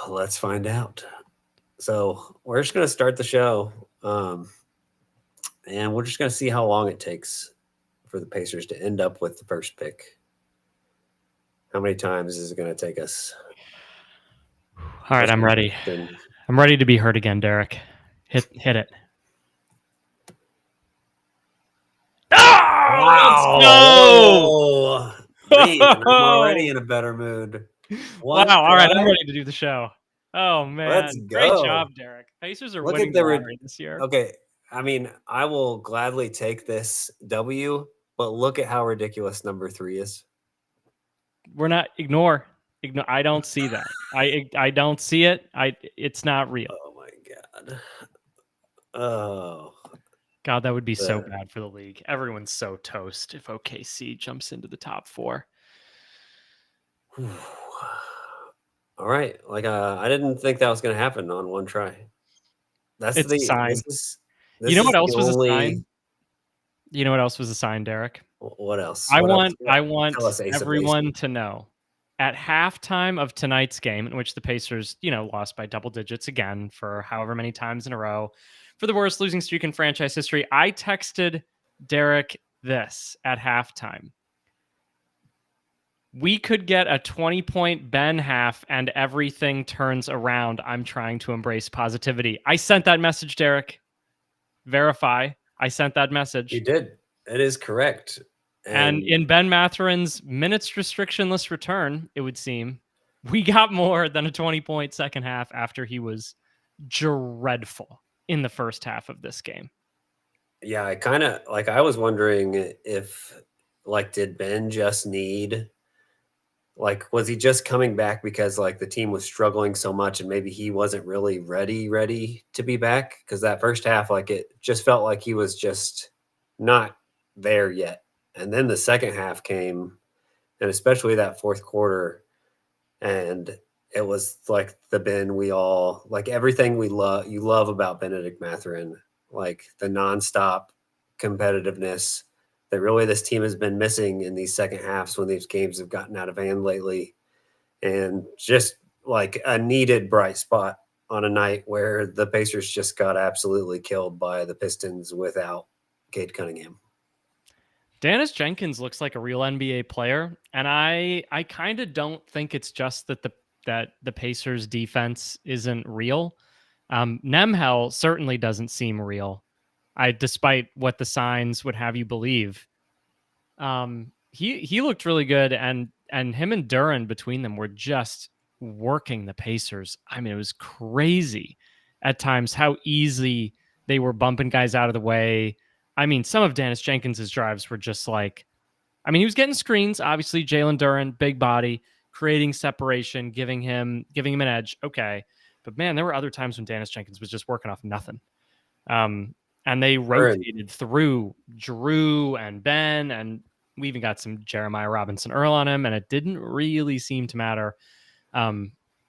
let's find out. So we're just going to start the show, and we're just going to see how long it takes for the Pacers to end up with the first pick. How many times is it going to take us? All right, I'm ready. I'm ready to be heard again, Derek. Hit it. Oh, let's go! Man, I'm already in a better mood. Wow! All right, I'm ready to do the show. Oh man, let's go! Great job, Derek. Pacers are winning the lottery this year. Okay, I mean, I will gladly take this W, but look at how ridiculous number 3 is. We're not ignore. I don't see that. I don't see it. It's not real. Oh my god. Oh god, that would be so bad for the league. Everyone's so toast if OKC jumps into the top 4. All right, like I didn't think that was going to happen on one try. That's it's the a sign. This you know what else was only... a sign? You know what else was a sign, Derek? What else? I want everyone to know at halftime of tonight's game, in which the Pacers, lost by double digits again for however many times in a row, for the worst losing streak in franchise history, I texted Derek this at halftime. We could get a 20-point Ben half and everything turns around. I'm trying to embrace positivity. I sent that message, Derek. Verify. I sent that message. You did. It is correct. And in Ben Matherin's minutes restrictionless return, it would seem, we got more than a 20-point second half after he was dreadful in the first half of this game. Yeah, I was wondering if, did Ben just need... was he just coming back because the team was struggling so much and maybe he wasn't really ready to be back? Because that first half, it just felt like he was just not there yet. And then the second half came, and especially that fourth quarter, and it was the Ben we all everything you love about Benedict Mathurin, the nonstop competitiveness that really this team has been missing in these second halves when these games have gotten out of hand lately, and just a needed bright spot on a night where the Pacers just got absolutely killed by the Pistons without Cade Cunningham. Dennis Jenkins looks like a real NBA player, and I kind of don't think it's just that the Pacers defense isn't real. Nemhel certainly doesn't seem real. Despite what the signs would have you believe. He looked really good, and him and Duren between them were just working the Pacers. I mean, it was crazy at times how easy they were bumping guys out of the way. I mean, some of Dennis Jenkins' drives were just he was getting screens, obviously. Jalen Duren, big body, creating separation, giving him an edge. Okay. But man, there were other times when Dennis Jenkins was just working off nothing. And they rotated through Drew and Ben, and we even got some Jeremiah Robinson Earl on him, and it didn't really seem to matter,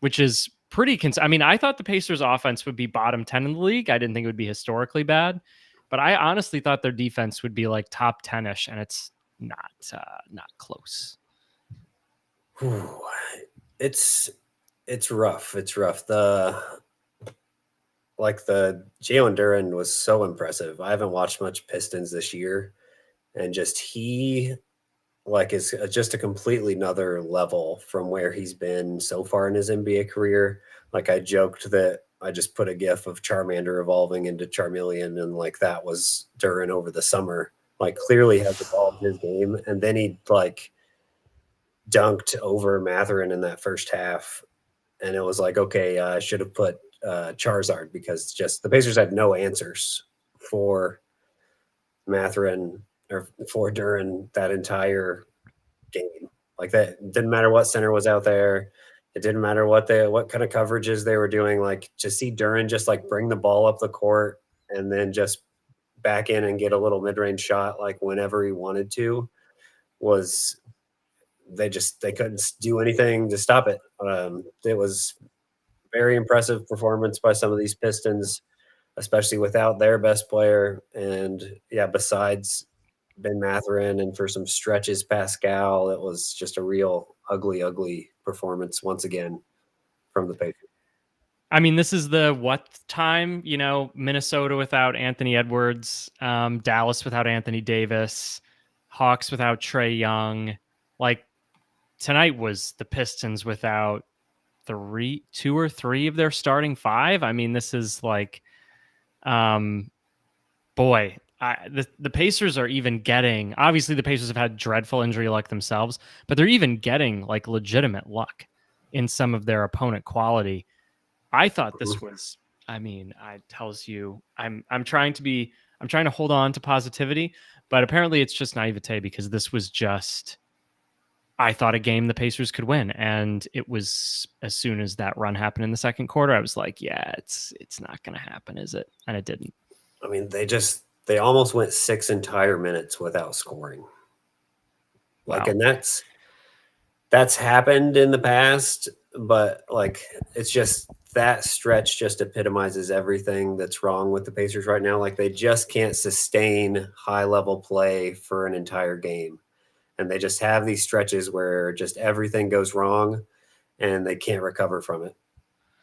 which is pretty... I thought the Pacers' offense would be bottom 10 in the league. I didn't think it would be historically bad, but I honestly thought their defense would be top 10-ish, and it's not close. It's rough. It's rough. The Jalen Duren was so impressive. I haven't watched much Pistons this year, and just he is just a completely another level from where he's been so far in his NBA career. I joked that I just put a gif of Charmander evolving into Charmeleon, and that was Duren over the summer. Clearly has evolved his game, and then he dunked over Mathurin in that first half, and it was okay, I should have put Charizard, because just the Pacers had no answers for Mathurin or for Duren that entire game. That didn't matter what center was out there. It didn't matter what kind of coverages they were doing. To see Duren just bring the ball up the court and then just back in and get a little mid-range shot whenever he wanted to, was they couldn't do anything to stop it. It was very impressive performance by some of these Pistons, especially without their best player. And yeah, besides Ben Mathurin and for some stretches Pascal, it was just a real ugly performance once again from the Pacers. I mean, this is the what time? Minnesota without Anthony Edwards, Dallas without Anthony Davis, Hawks without Trae Young. Like tonight was the Pistons without two or three of their starting five. I mean, this is like, boy, the Pacers are even getting. Obviously, the Pacers have had dreadful injury luck themselves, but they're even getting like legitimate luck in some of their opponent quality. I thought this was. I mean, I tells you, I'm trying to hold on to positivity, but apparently it's just naivete because this was just. I thought a game the Pacers could win, and it was as soon as that run happened in the second quarter, I was like, yeah, it's not going to happen, is it? And it didn't. I mean, they almost went 6 entire minutes without scoring. Like, Wow. and that's happened in the past, but like it's just that stretch just epitomizes everything that's wrong with the Pacers right now. Like they just can't sustain high level play for an entire game. And they just have these stretches where just everything goes wrong and they can't recover from it.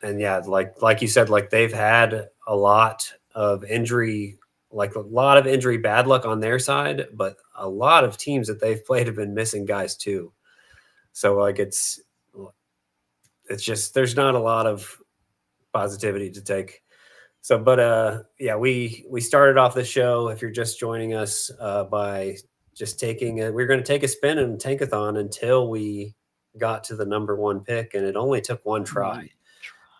And yeah, like you said, like they've had a lot of injury, like a lot of injury bad luck on their side, but a lot of teams that they've played have been missing guys too. So like it's just there's not a lot of positivity to take. So, but yeah, we started off the show. If you're just joining us, by just we're going to take a spin in Tankathon until we got to the number one pick, and it only took one try.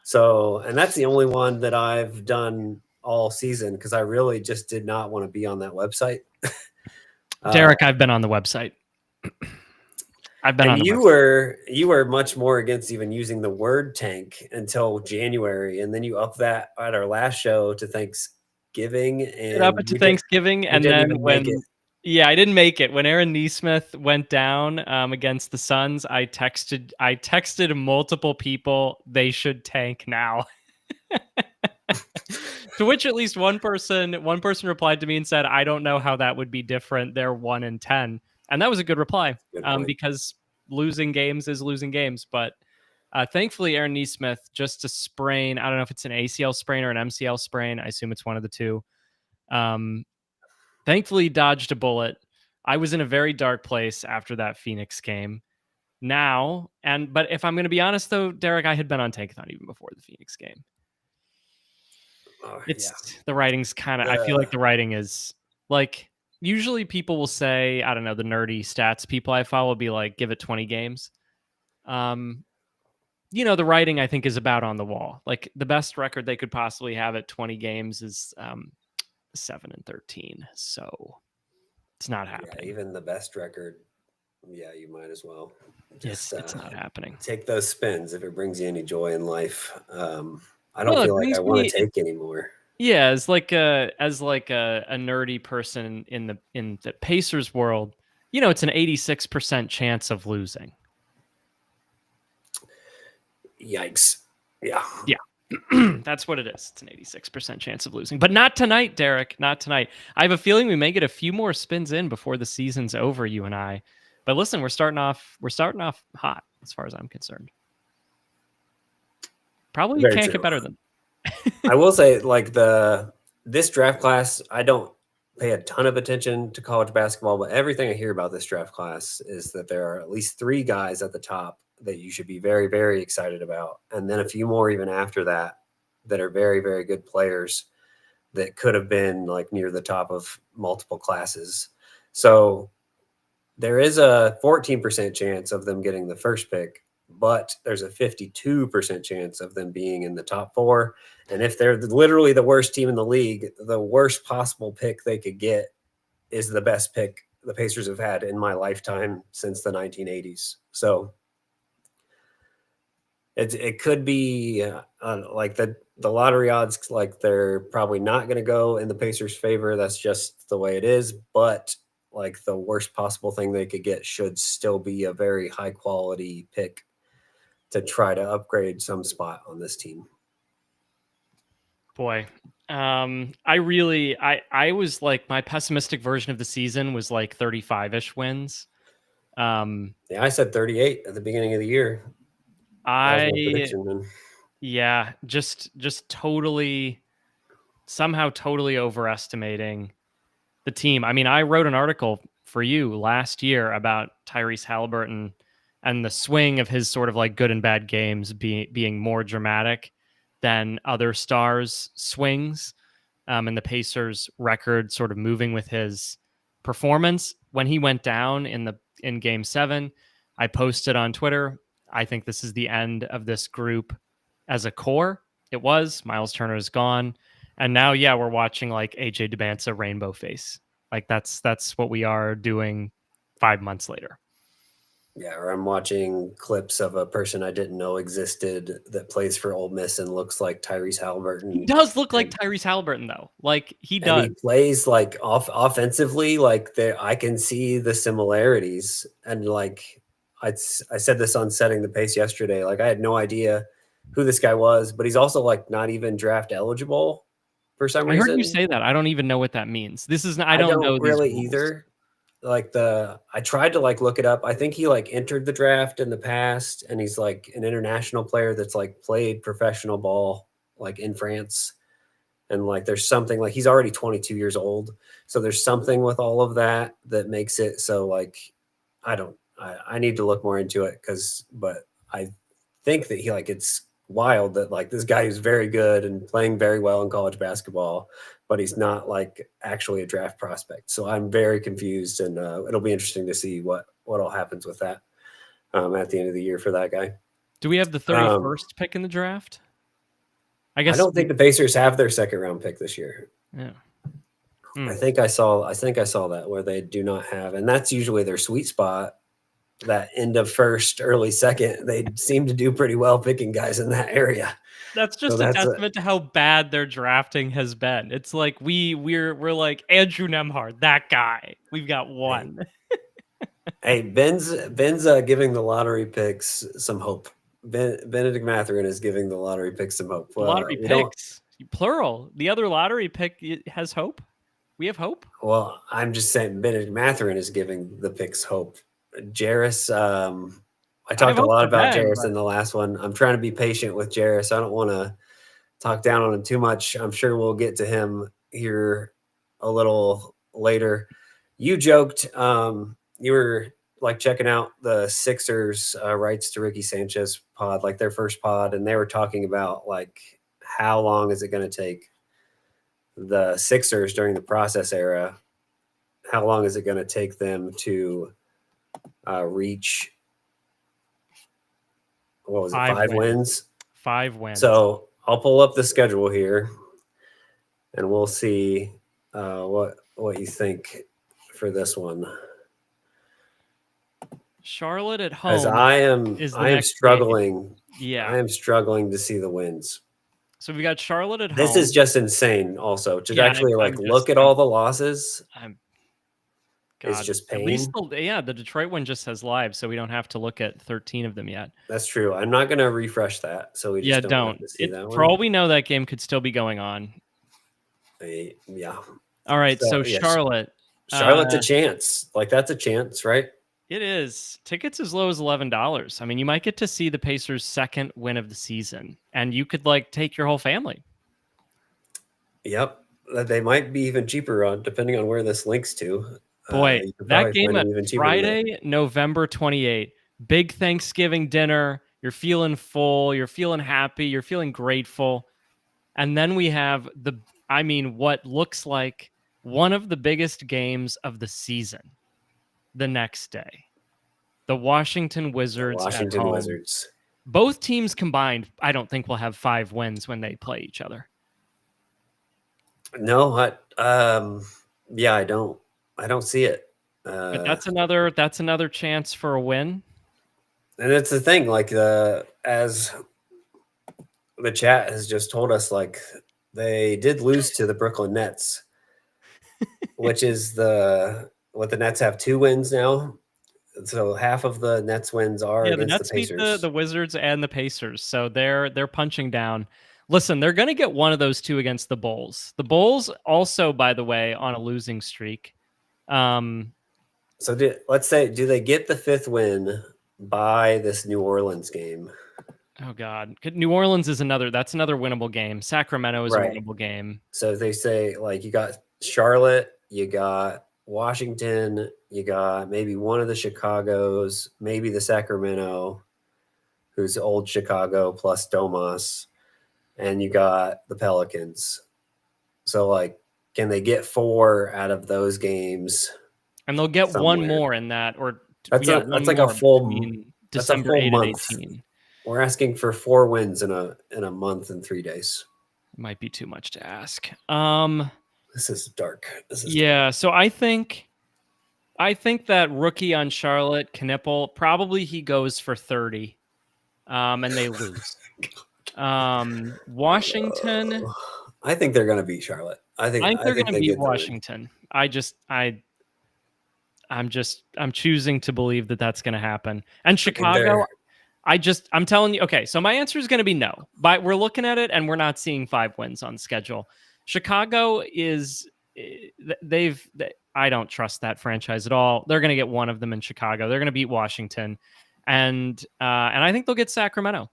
So, and that's the only one that I've done all season because I really just did not want to be on that website. Derek, I've been on the website. You were much more against even using the word tank until January, and then you up that at our last show to Thanksgiving, and up to Thanksgiving, and then I didn't make it when Aaron Nesmith went down against the Suns. I texted multiple people they should tank now. To which at least one person replied to me and said, "I don't know how that would be different. They're 1-10." And that was a good reply, because losing games is losing games. But thankfully, Aaron Nesmith, just a sprain. I don't know if it's an ACL sprain or an MCL sprain. I assume it's one of the two. Thankfully, dodged a bullet. I was in a very dark place after that Phoenix game. But if I'm going to be honest, though, Derek, I had been on Tankathon even before the Phoenix game. The writing's kind of. I feel like the writing is like. Usually people will say, I don't know, the nerdy stats people I follow will be like, give it 20 games. The writing I think is about on the wall. Like the best record they could possibly have at 20 games is 7-13. So it's not happening. Yeah, even the best record. Yeah, you might as well. Just, it's not happening. Take those spins if it brings you any joy in life. I don't feel like I want to take anymore. Yeah, as like a nerdy person in the Pacers world, it's an 86% chance of losing. Yikes. Yeah. Yeah. That's what it is. It's an 86% chance of losing. But not tonight, Derek. Not tonight. I have a feeling we may get a few more spins in before the season's over, you and I. But listen, we're starting off hot as far as I'm concerned. Probably can't get better than. I will say, like this draft class, I don't pay a ton of attention to college basketball, but everything I hear about this draft class is that there are at least 3 guys at the top that you should be very, very excited about, and then a few more even after that are very, very good players that could have been like near the top of multiple classes. So there is a 14% chance of them getting the first pick, but there's a 52% chance of them being in the top 4. And if they're literally the worst team in the league, the worst possible pick they could get is the best pick the Pacers have had in my lifetime since the 1980s. So it could be like the lottery odds, like they're probably not going to go in the Pacers' favor. That's just the way it is. But like the worst possible thing they could get should still be a very high quality pick to try to upgrade some spot on this team. Boy, I was like, my pessimistic version of the season was like 35-ish wins. Yeah, I said 38 at the beginning of the year. I Yeah, just totally somehow totally overestimating the team. I mean, I wrote an article for you last year about Tyrese Halliburton and the swing of his sort of like good and bad games being more dramatic than other stars' swings, and the Pacers' record sort of moving with his performance. When he went down in Game 7, I posted on Twitter, I think this is the end of this group as a core. It was. Miles Turner is gone. And now, yeah, we're watching like AJ DeBanza rainbow face. Like that's what we are doing 5 months later. Yeah, or I'm watching clips of a person I didn't know existed that plays for Ole Miss and looks like Tyrese He Halliburton. does look like And Tyrese Halliburton, though. Like he and does. he plays like offensively, like there I can see the similarities. And like I said this on Setting the Pace yesterday. Like I had no idea who this guy was, but he's also like not even draft eligible for some I heard you reason. say that. I don't even know what that means. This is not, I I don't don't know these really rules. either. Like I tried to like look it up. I think he like entered the draft in the past and he's like an international player that's like played professional ball like in France. And like there's something like he's already 22 years old. So there's something with all of that that makes it so like I need to look more into it but I think that he like it's wild that like this guy who's very good and playing very well in college basketball, but he's not like actually a draft prospect. So I'm very confused, and it'll be interesting to see what all happens with that at the end of the year for that guy. Do we have the Um, 31st pick in the draft? I I guess. don't think the Pacers have their second round pick this year. Yeah. I Hmm. think I saw that where they do not have, and that's usually their sweet spot. That end of first, early second, they seem to do pretty well picking guys in that area. That's So just a that's testament to how bad their drafting has been. It's like we're like Andrew Nemhard, that guy. We've got hey, one. hey, Ben's giving the lottery picks some hope. Benedict Mathurin is giving the lottery picks some hope. The lottery We don't. picks, plural. The other lottery pick has hope. We have hope. Well, I'm just saying Benedict Mathurin is giving the picks hope. Jarris, I I have talked a hope lot for about Ben, Jarris but in the last one. I'm trying to be patient with Jarris. I don't want to talk down on him too much. I'm sure we'll get to him here a little later. You joked you were like checking out the Sixers rights to Ricky Sanchez pod, like their first pod, and they were talking about like how long is it going to take the Sixers during the process era? How long is it going to take them to reach what was it, 5 5 wins. wins? 5 wins. So I'll pull up the schedule here and we'll see what you think for this one. Charlotte at Because home is the I am next game. struggling. I Yeah. am struggling to see the wins. So we got Charlotte at This is home. just insane. Also, to Yeah, actually like I'm look just at all the losses I'm is God. just At least pain. the Detroit one just has live, so we don't have to look at 13 of them yet. That's true. I'm not gonna refresh that, so we Yeah, just don't have don't. to see It that for one. all we know, that game could still be going on. Yeah. All right, So so yes, Charlotte. Charlotte's a chance. Like that's a chance, right? It is. Tickets as low as $11. I mean, you might get to see the Pacers' second win of the season, and you could like take your whole family. Yep. They might be even cheaper on depending on where this links to. Boy, You could that probably game find at them even cheaper than that. Friday, November 28th, big Thanksgiving dinner. You're feeling full, you're feeling happy, you're feeling grateful. And then we have what looks like one of the biggest games of the season the next day. The Washington The Wizards at Washington home. Wizards. Both teams combined, I don't think will have 5 wins when they play each other. No, yeah, I don't see it. But Uh, that's another chance for a win. and it's the thing, like as the chat has just told us, like they did lose to the Brooklyn Nets, which is the Nets have 2 wins now. So half of the Nets wins are Yeah, the against the Nets beat the Pacers. Wizards and the Pacers, so they're punching down. Listen, they're going to get one of those two against the Bulls. The Bulls also, by the way, on a losing streak. So let's say, do they get the 5th win by this New Orleans game? Oh God, New Orleans is that's another winnable game. Sacramento is a Right. winnable game. So they say like you got Charlotte, you got Washington, you got maybe one of the Chicagos, maybe the Sacramento, who's old Chicago plus Domas, and you got the Pelicans. So like, can they get 4 out of those games And they'll get one somewhere? more in that, or That's yeah, a one that's like a more full between that's a December full 8 and month. 18. We're asking for 4 wins in a month and 3 days. Might be too much to ask. This is dark. This is Yeah, dark. so I think that rookie on Charlotte, Knipple, probably he goes for 30. And they lose. Washington, I think they're going to beat Charlotte. I I think think I they're think gonna they beat get the win. Washington. I'm choosing to believe that that's gonna happen. And I think Chicago, they're I'm telling you, okay, so my answer is going to be no. But we're looking at it and we're not seeing 5 wins on schedule. Chicago is I don't trust that franchise at all. They're going to get one of them in Chicago. They're going to beat Washington, and I think they'll get Sacramento.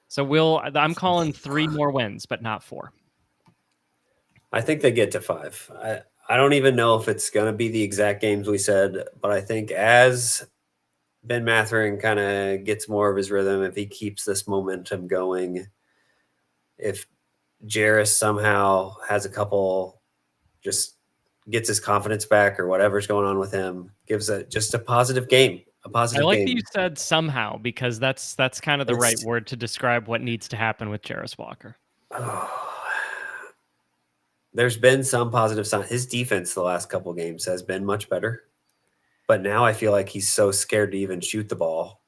So I'm calling 3 more wins, but not 4. I think they get to 5. I don't even know if it's going to be the exact games we said, but I think as Ben Matherin kind of gets more of his rhythm, if he keeps this momentum going, if Jarris somehow has a couple, just gets his confidence back or whatever's going on with him, gives just a positive game, a I positive like that you game. said somehow, because that's kind of the right It's, word to describe what needs to happen with Jarris Walker. oh, there's been some positive sign. His defense the last couple games has been much better, but now I feel like he's so scared to even shoot the ball.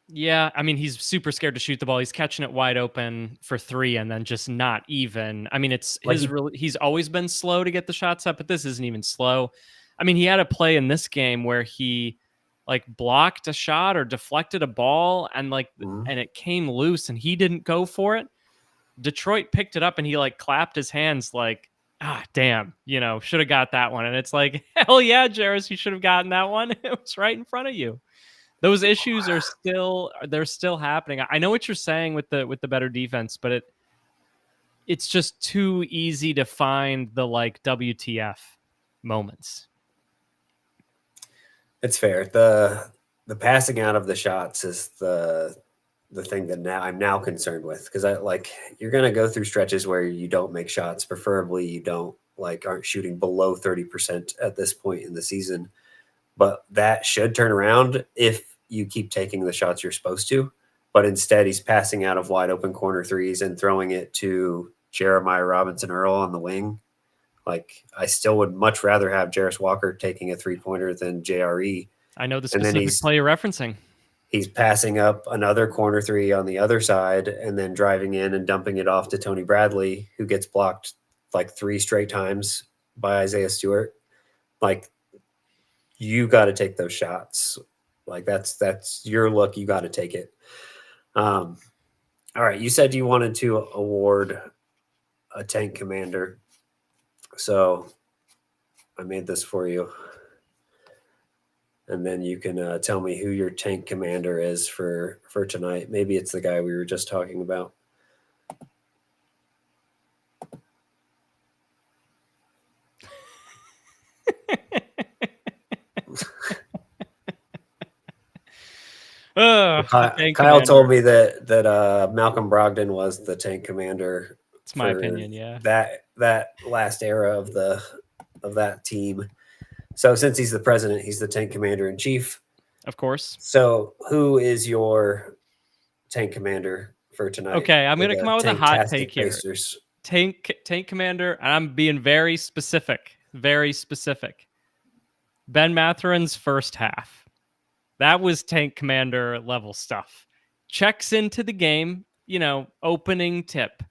Yeah, I mean, he's super scared to shoot the ball. He's catching it wide open for 3 and then just not even. I mean, Like he, he's always been slow to get the shots up, but this isn't even slow. I mean, he had a play in this game where he like blocked a shot or deflected a ball mm, and it came loose and he didn't go for it. Detroit picked it up and he like clapped his hands like, ah, damn, should have got that one. And it's like, hell yeah, Jarris, you should have gotten that one. It was right in front of you. Those issues they're still happening. I know what you're saying with the better defense, but it's just too easy to find the like WTF moments. it's fair. The passing out of the shots is the thing that now I'm now concerned with, because I like you're gonna go through stretches where you don't make shots. Preferably you don't aren't shooting below 30% at this point in the season. But that should turn around if you keep taking the shots you're supposed to. But instead he's passing out of wide open corner threes and throwing it to Jeremiah Robinson Earl on the wing. Like I still would much rather have Jarris Walker taking a 3-pointer than JRE. I know the And then specific play you're referencing. he's passing up another corner 3 on the other side and then driving in and dumping it off to Tony Bradley, who gets blocked like 3 straight times by Isaiah Stewart. Like you got to take those shots. Like that's your look. You got to take it. All right. You said you wanted to award a tank commander. So I made this for you. And then you can tell me who your tank commander is for tonight. Maybe it's the guy we were just talking about. Kyle Told me that Malcolm Brogdon was the tank commander It's my for opinion, yeah. that last era of that team. So since he's the president, he's the tank commander in chief. Of course. So who is your tank commander for tonight? Okay, I'm going to come out with a hot take here. Pacers. Tank commander, and I'm being very specific. Very specific. Ben Matherin's first half. That was tank commander level stuff. Checks into the game, opening tip.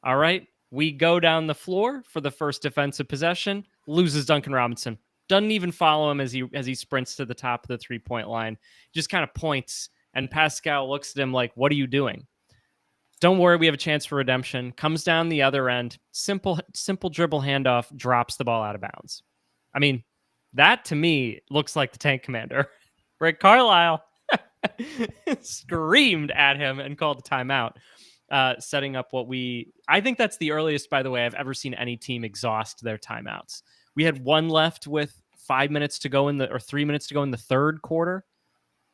All right. We go down the floor for the first defensive possession, loses Duncan Robinson. Doesn't even follow him as he sprints to the top of the 3-point line. Just kind of points, and Pascal looks at him like, "What are you doing?" Don't worry, we have a chance for redemption. Comes down the other end, simple dribble handoff, drops the ball out of bounds. I mean, that to me looks like the tank commander. Rick Carlisle. screamed at him and called a timeout, setting up I think that's the earliest, by the way, I've ever seen any team exhaust their timeouts. We had one left with 5 minutes to go or 3 minutes to go in the third quarter,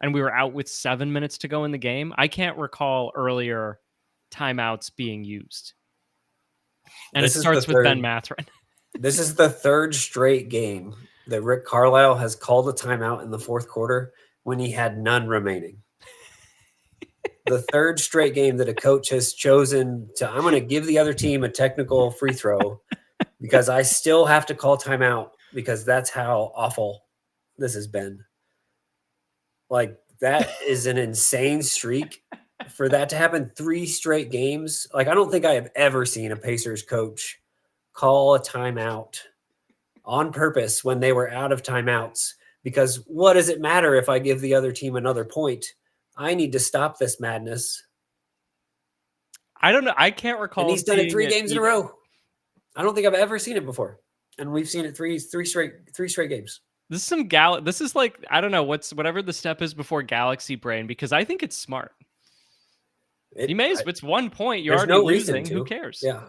and we were out with 7 minutes to go in the game. I can't recall earlier timeouts being used. And it starts with Ben Mathurin. This is the third straight game that Rick Carlisle has called a timeout in the fourth quarter when he had none remaining. The third straight game that a coach has chosen I'm going to give the other team a technical free throw because I still have to call timeout because that's how awful this has been. Like, that is an insane streak. For that to happen 3 straight games, like, I don't think I have ever seen a Pacers coach call a timeout on purpose when they were out of timeouts, because what does it matter if I give the other team another point? I need to stop this madness. I don't know. I can't recall. And he's done it 3 games in a row. I don't think I've ever seen it before. And we've seen it three straight games. This is this is like, I don't know, whatever the step is before galaxy brain, because I think it's smart. It's 1 point. You're already losing. Who cares? Yeah.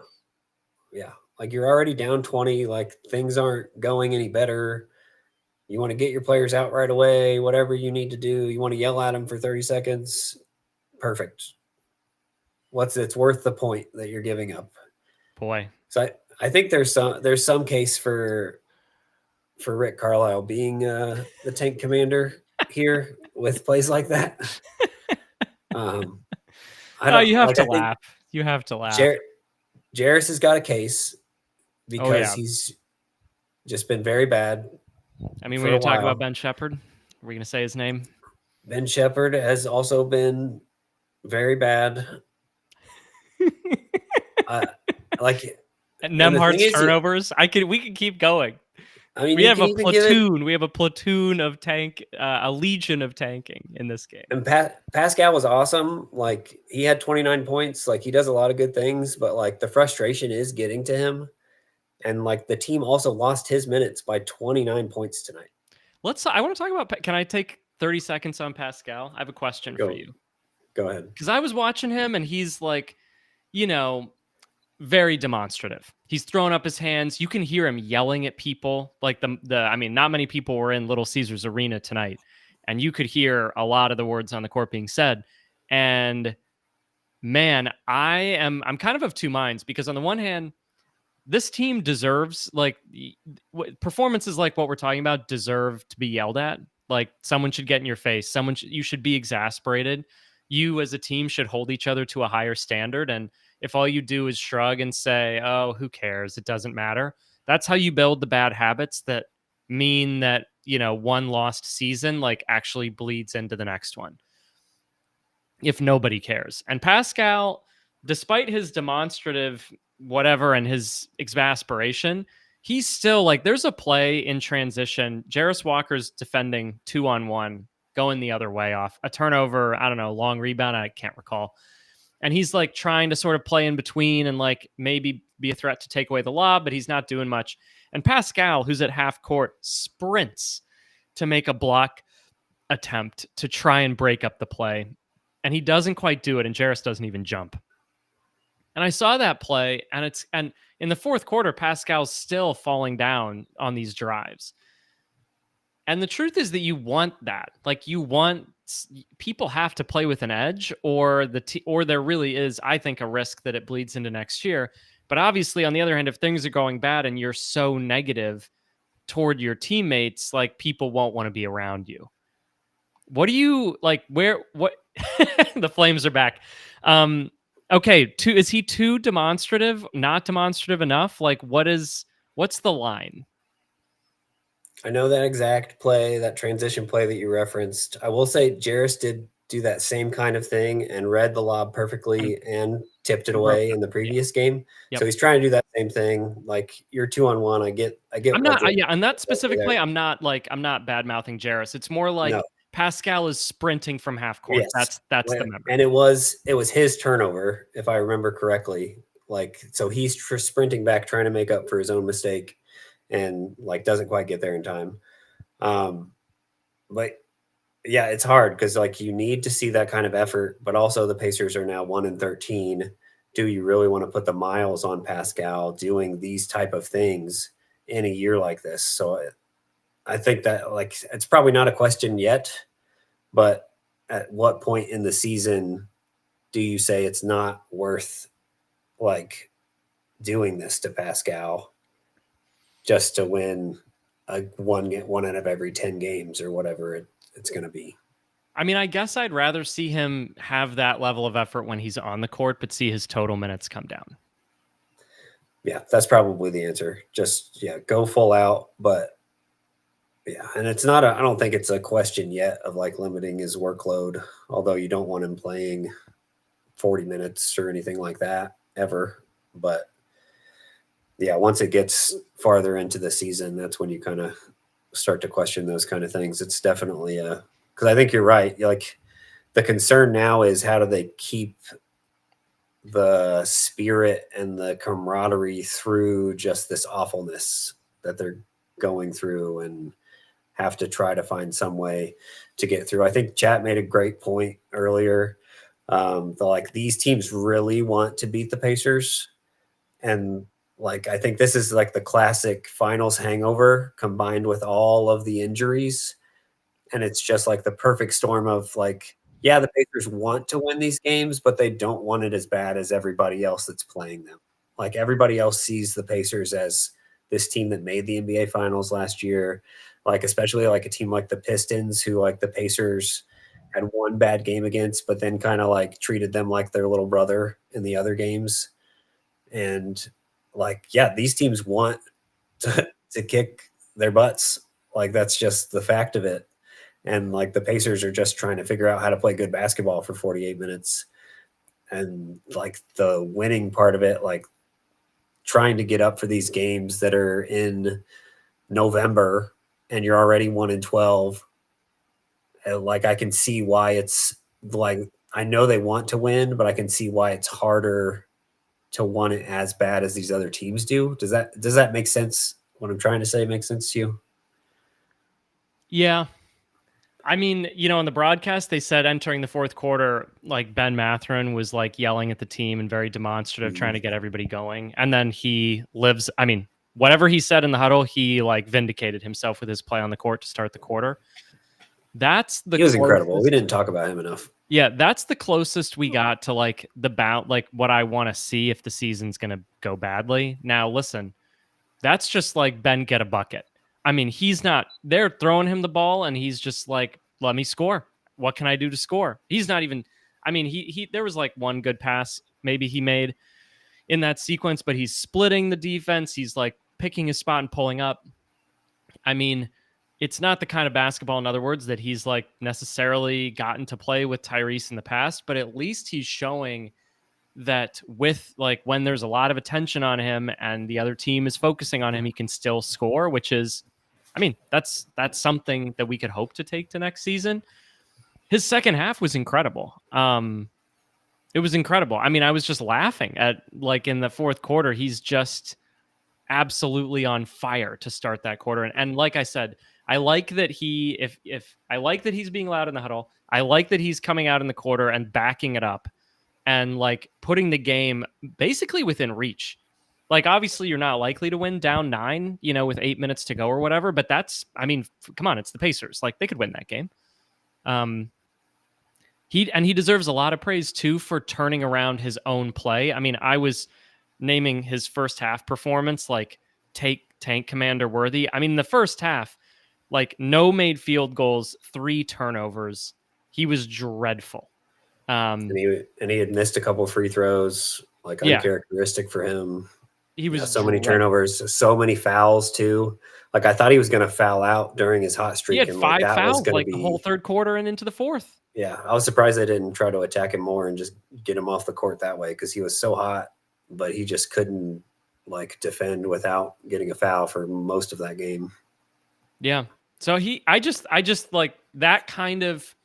Yeah. Like, you're already down 20. Like, things aren't going any better. You want to get your players out right away, whatever you need to do. You want to yell at them for 30 seconds. Perfect. It's worth the point that you're giving up. Boy. So I think there's some case for Rick Carlisle being the tank commander here with plays like that. You have to laugh. You have to laugh. Jarris has got a case because he's just been very bad. I mean, when you talk about Ben Shepherd, are we going to say his name? Ben Shepherd has also been very bad. Nembhard's turnovers. We can keep going. I mean, we have a platoon. We have a platoon of a legion of tanking in this game. And Pascal was awesome. Like, he had 29 points. Like, he does a lot of good things, but like, the frustration is getting to him. And like, the team also lost his minutes by 29 points tonight. I want to talk about. Can I take 30 seconds on Pascal? I have a question for you. Go ahead. Because I was watching him, and he's like, very demonstrative. He's throwing up his hands. You can hear him yelling at people. Like not many people were in Little Caesars Arena tonight, and you could hear a lot of the words on the court being said. And man, I'm kind of two minds, because on the one hand, this team deserves, like, performances like what we're talking about deserve to be yelled at. Like, someone should get in your face. You should be exasperated. You as a team should hold each other to a higher standard. And if all you do is shrug and say, oh, who cares? It doesn't matter. That's how you build the bad habits that mean that, one lost season, like, actually bleeds into the next one, if nobody cares. And Pascal, despite his demonstrative whatever and his exasperation, he's still, like, there's a play in transition. Jarris Walker's defending 2-on-1, going the other way off a turnover. I don't know, long rebound. I can't recall. And he's like trying to sort of play in between and like maybe be a threat to take away the lob, but he's not doing much. And Pascal, who's at half court, sprints to make a block attempt to try and break up the play. And he doesn't quite do it. And Jarris doesn't even jump. And I saw that play, and in the fourth quarter, Pascal's still falling down on these drives. And the truth is that you want that. Like, people have to play with an edge, or there really is, I think, a risk that it bleeds into next year. But obviously, on the other hand, if things are going bad and you're so negative toward your teammates, like, people won't want to be around you. What do you like? What the Flames are back. Okay, is he too demonstrative? Not demonstrative enough? Like, what's the line? I know that exact play, that transition play that you referenced. I will say Jarris did do that same kind of thing and read the lob perfectly and tipped it away in the previous game. Yep. So he's trying to do that same thing. Like, you're 2-on-1. I get. I'm not. On that specific play, I'm not bad mouthing Jarris. It's more like Pascal is sprinting from half court. Yes. That's the memory. And it was his turnover, if I remember correctly. Like, so he's sprinting back, trying to make up for his own mistake, and like doesn't quite get there in time. But Yeah, it's hard because like you need to see that kind of effort, but also the Pacers are now 1-13. Do you really want to put the miles on Pascal doing these type of things in a year like this? So I think that like it's probably not a question yet, but at what point in the season do you say it's not worth like doing this to Pascal just to win a one out of every 10 games or whatever it's going to be? I mean, I guess I'd rather see him have that level of effort when he's on the court, but see his total minutes come down. Yeah, that's probably the answer. Just yeah, go full out, but yeah, and it's not a I don't think it's a question yet of like limiting his workload, although you don't want him playing 40 minutes or anything like that ever. But yeah, once it gets farther into the season, that's when you kind of start to question those kind of things. It's definitely a because I think you're right. Like the concern now is how do they keep the spirit and the camaraderie through just this awfulness that they're going through and have to try to find some way to get through. I think Chat made a great point earlier. Like these teams really want to beat the Pacers, and like I think this is like the classic finals hangover combined with all of the injuries, and it's just like the perfect storm of like, yeah, the Pacers want to win these games, but they don't want it as bad as everybody else that's playing them. Like everybody else sees the Pacers as this team that made the NBA Finals last year, like especially like a team like the Pistons, who like the Pacers had one bad game against, but then kind of like treated them like their little brother in the other games. And like, yeah, these teams want to kick their butts. Like that's just the fact of it. And like the Pacers are just trying to figure out how to play good basketball for 48 minutes. And like the winning part of it, like trying to get up for these games that are in November and you're already 1-12. And like I can see why it's like I know they want to win, but I can see why it's harder to want it as bad as these other teams do. Does that make sense? What I'm trying to say makes sense to you? Yeah. I mean, on the broadcast, they said entering the fourth quarter, like Ben Matherin was like yelling at the team and very demonstrative, trying to get everybody going. And then whatever he said in the huddle, he like vindicated himself with his play on the court to start the quarter. That's the He was incredible. We closest. didn't talk about him enough. Yeah, that's the closest we got to like like what I want to see if the season's going to go badly. Now, listen, that's just like Ben get a bucket. I mean, he's not they're throwing him the ball and he's just like, let me score. What can I do to score? He's not even I mean, he there was like one good pass maybe he made in that sequence, but he's splitting the defense. He's like picking his spot and pulling up. I mean, it's not the kind of basketball, in other words, that he's like necessarily gotten to play with Tyrese in the past, but at least he's showing that with like when there's a lot of attention on him and the other team is focusing on him, he can still score, which is, I mean, that's something that we could hope to take to next season. His second half was incredible. It was incredible. I mean, I was just laughing at like in the fourth quarter, he's just absolutely on fire to start that quarter. And like I said, I like that if I like that he's being loud in the huddle. I like that he's coming out in the quarter and backing it up and like putting the game basically within reach. Like obviously you're not likely to win down 9, with 8 minutes to go or whatever, but I mean, come on, it's the Pacers. Like they could win that game. He deserves a lot of praise too for turning around his own play. I mean, I was naming his first half performance like tank commander worthy. I mean, the first half, like no made field goals, 3 turnovers. He was dreadful. And he had missed a couple free throws, like Yeah, uncharacteristic for him. he Yeah, was so many dreadful. turnovers, so many fouls too. Like I thought he was going to foul out during his hot He streak, had and like 5 that was fouls going to like the whole be. third quarter and into the fourth. Yeah, I was surprised they didn't try to attack him more and just get him off the court that way because he was so hot, but he just couldn't like defend without getting a foul for most of that game. Yeah. So I just like that kind of,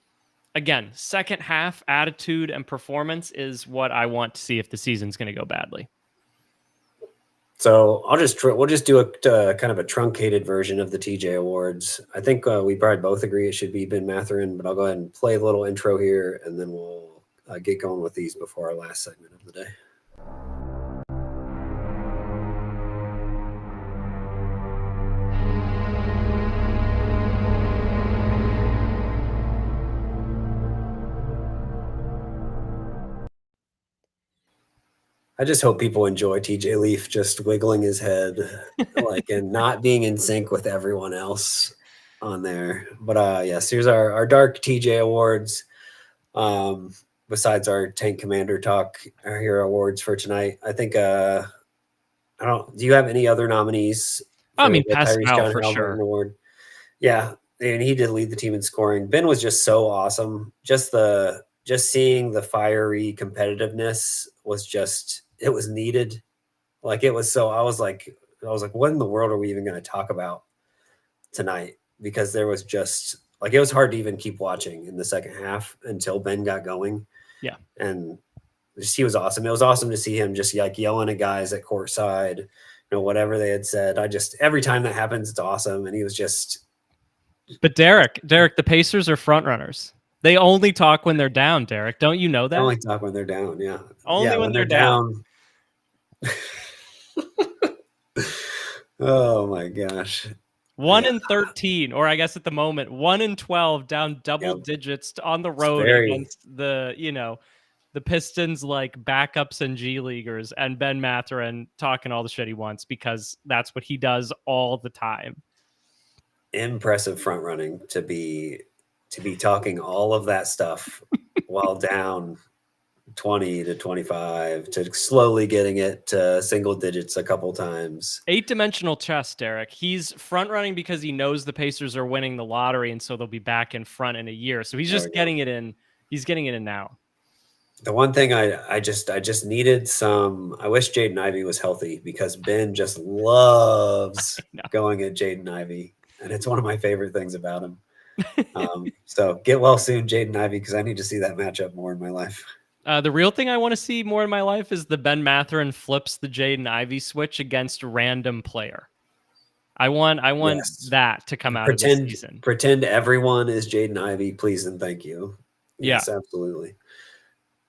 again, second half attitude and performance is what I want to see if the season's going to go badly. So we'll just do a kind of a truncated version of the TJ Awards. I think we probably both agree it should be Ben Mathurin, but I'll go ahead and play a little intro here, and then we'll get going with these before our last segment of the day. I just hope people enjoy TJ Leaf just wiggling his head, like, and not being in sync with everyone else on there. But yes, here's our dark TJ Awards. Besides our Tank Commander talk, our hero awards for tonight. I think I don't. Do you have any other nominees for the Tyrese Pascal John for Halliburton sure. Award? Yeah, and he did lead the team in scoring. Ben was just so awesome. Just seeing the fiery competitiveness was just, it was needed. Like, it was so, I was like, what in the world are we even going to talk about tonight? Because there was just like, it was hard to even keep watching in the second half until Ben got going. Yeah. And just, he was awesome. It was awesome to see him just like yelling at guys at courtside, whatever they had said. Every time that happens, it's awesome. And he was just. But Derek, the Pacers are front runners. They only talk when they're down, Derek. Don't you know that? They only talk when they're down. Yeah. Only when they're down. Oh my gosh. 1-13, or I guess at the moment 1-12, down double digits on the road against the Pistons, like backups and G leaguers, and Ben Mathurin talking all the shit he wants because that's what he does all the time. Impressive front running to be talking all of that stuff while down 20 to 25, to slowly getting it to single digits a couple times. 8-dimensional chess, Derek. He's front running because he knows the Pacers are winning the lottery, and so they'll be back in front in a year. So he's just getting it in. He's getting it in now. The one thing I just needed some. I wish Jaden Ivey was healthy, because Ben just loves going at Jaden Ivey, and it's one of my favorite things about him. So get well soon, Jaden Ivey, because I need to see that matchup more in my life. The real thing I want to see more in my life is the Ben Mathurin flips the Jaden Ivey switch against random player. I want that to come out of this season. Pretend everyone is Jaden Ivey, please and thank you. Yes, absolutely.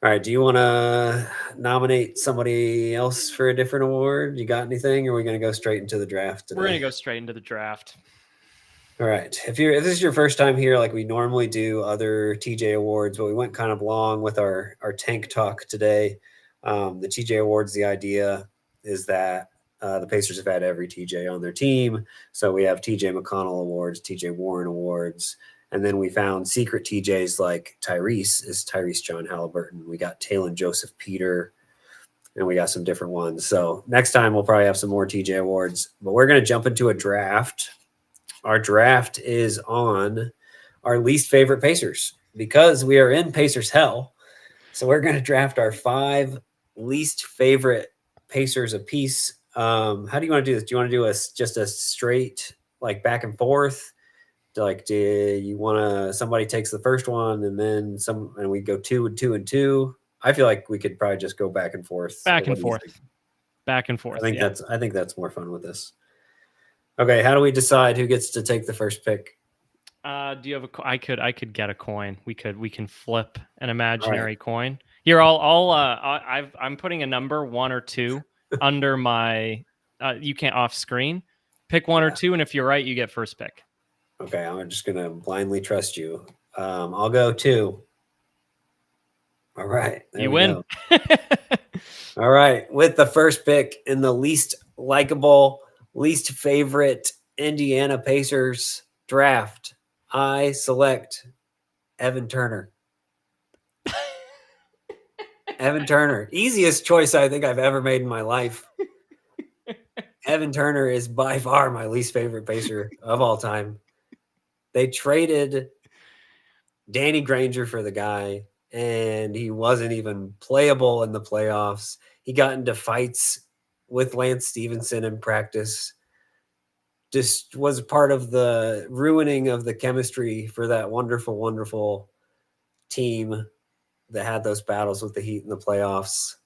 All right, do you want to nominate somebody else for a different award? You got anything, or are we going to go straight into the draft today? We're going to go straight into the draft. All right. If this is your first time here, like we normally do other TJ Awards, but we went kind of long with our tank talk today. The TJ Awards, the idea is that the Pacers have had every TJ on their team. So we have TJ McConnell Awards, TJ Warren Awards, and then we found secret TJs like Tyrese is Tyrese John Halliburton. We got Talon Joseph Peter, and we got some different ones. So next time we'll probably have some more TJ Awards, but we're going to jump into a draft. Our draft is on our least favorite Pacers, because we are in Pacers hell. So we're going to draft our 5 least favorite Pacers apiece. How do you want to do this? Do you want to do just a straight, like, back and forth? Like, do you want to, somebody takes the first one and then and we go 2 and 2 and 2? I feel like we could probably just go back and forth. Back and forth. I think that's more fun with this. Okay, how do we decide who gets to take the first pick? Do you have I could get a coin. We can flip an imaginary coin. Here, I'm putting a number 1 or 2 under my. You can't off screen. Pick 1 or 2, and if you're right, you get first pick. Okay, I'm just gonna blindly trust you. I'll go 2. All right, you win. All right, with the first pick in the least likable, least favorite Indiana Pacers draft, I select Evan Turner. Evan Turner, easiest choice I think I've ever made in my life. Evan Turner is by far my least favorite Pacer of all time. They traded Danny Granger for the guy, and he wasn't even playable in the playoffs. He got into fights with Lance Stevenson in practice. Just was part of the ruining of the chemistry for that wonderful, wonderful team that had those battles with the Heat in the playoffs.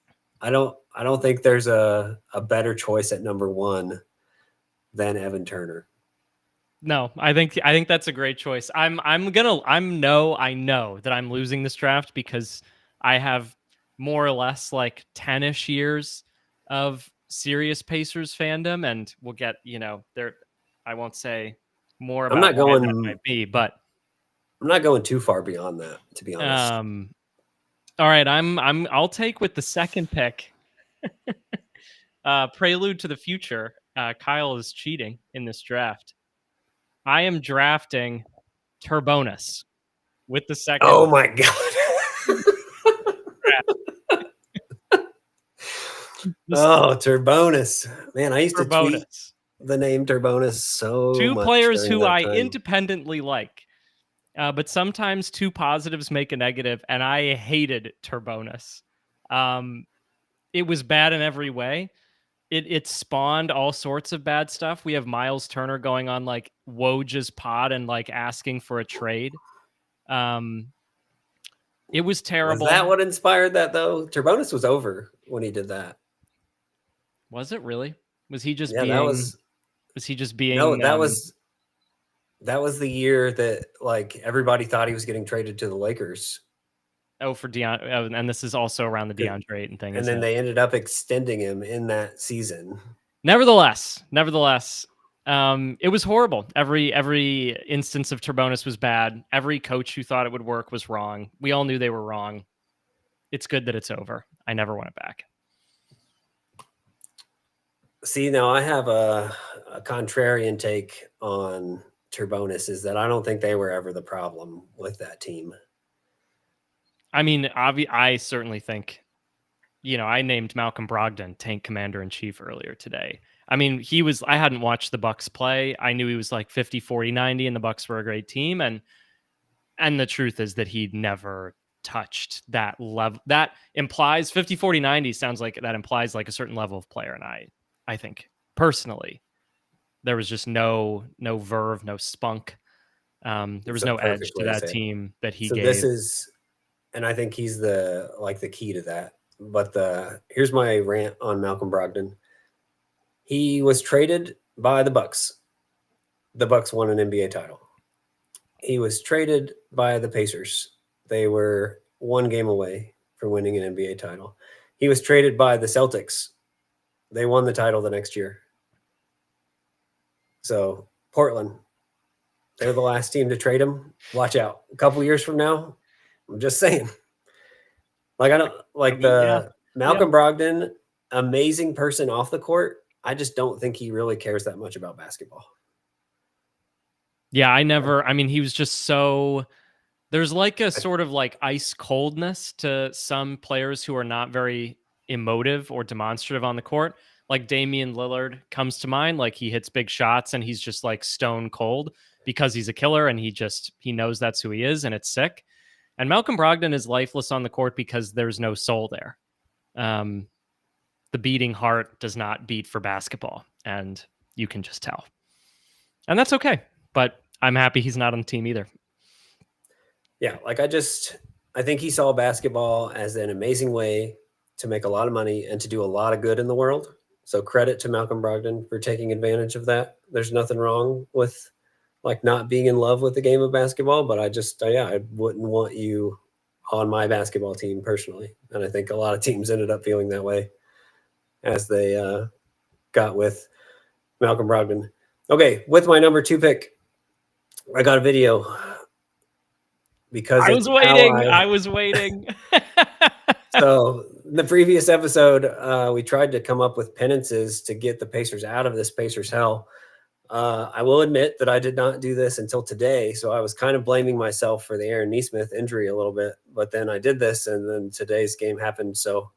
I don't think there's a better choice at number 1 than Evan Turner. No, I think that's a great choice. I know that I'm losing this draft because I have more or less like 10ish years of serious Pacers fandom, and we'll get, there, I won't say more I'm about not why that going might be, but I'm not going too far beyond that, to be honest. um all right, I'll take with the second pick. Prelude to the future. Kyle is cheating in this draft. I am drafting Turbonus with the second Oh my god. draft. This Oh, Turbonus. Man, I used to tweet Turbonus. the name Turbonus so Two much players during who that I time. independently like, but sometimes two positives make a negative, and I hated Turbonus. Um, it was bad in every way. It spawned all sorts of bad stuff. We have Miles Turner going on like Woj's pod and like asking for a trade. Um, it was Was terrible. that what inspired that though? Turbonus was over when he did that. Was it really? Was he just Yeah, that being? was Was he just no, being? that was the year that like everybody thought he was getting traded to the Lakers. Oh, for Deon. Oh, and this is also around the DeAndre Ayton thing, And isn't then it? they ended up extending him in that season. Nevertheless, it was horrible. Every instance of Turbonus was bad. Every coach who thought it would work was wrong. We all knew they were wrong. It's good that it's over. I never want it back. See, now I have a contrarian take on Turbonus is that I don't think they were ever the problem with that team. I mean, I certainly think, I named Malcolm Brogdon tank commander in chief earlier today. I mean, I hadn't watched the Bucks play. I knew he was like 50, 40, 90 and the Bucks were a great team. And the truth is that he never touched that level. That implies 50, 40, 90 sounds like that implies like a certain level of player. And I think personally, there was just no verve, no spunk. There It's was a no edge perfect to way to that say it. team that he So this gave. is, and I think he's the key to that. But here's my rant on Malcolm Brogdon. He was traded by the Bucks. The Bucks won an NBA title. He was traded by the Pacers. They were one game away from winning an NBA title. He was traded by the Celtics. They won the title the next year. So Portland, they're the last team to trade him. Watch out. A couple years from now, I'm just saying. Like I don't I like mean, yeah, the yeah. Malcolm Brogdon, amazing person off the court. I just don't think he really cares that much about basketball. Yeah, I mean, he was just so, there's like a sort of like ice coldness to some players who are not very emotive or demonstrative on the court. Like Damian Lillard comes to mind. Like he hits big shots and he's just like stone cold because he's a killer and he knows that's who he is and it's sick. And Malcolm Brogdon is lifeless on the court because there's no soul there. Um, the beating heart does not beat for basketball, and you can just tell. And that's okay. But I'm happy he's not on the team either. Yeah, like I think he saw basketball as an amazing way to make a lot of money and to do a lot of good in the world. So credit to Malcolm Brogdon for taking advantage of that. There's nothing wrong with like not being in love with the game of basketball, but I wouldn't want you on my basketball team personally. And I think a lot of teams ended up feeling that way as they got with Malcolm Brogdon. Okay, with my number 2 pick, I got a video because I it's was how waiting. I I was waiting. So in the previous episode, we tried to come up with penances to get the Pacers out of this Pacers hell. I will admit that I did not do this until today, so I was kind of blaming myself for the Aaron Nesmith injury a little bit. But then I did this, and then today's game happened, so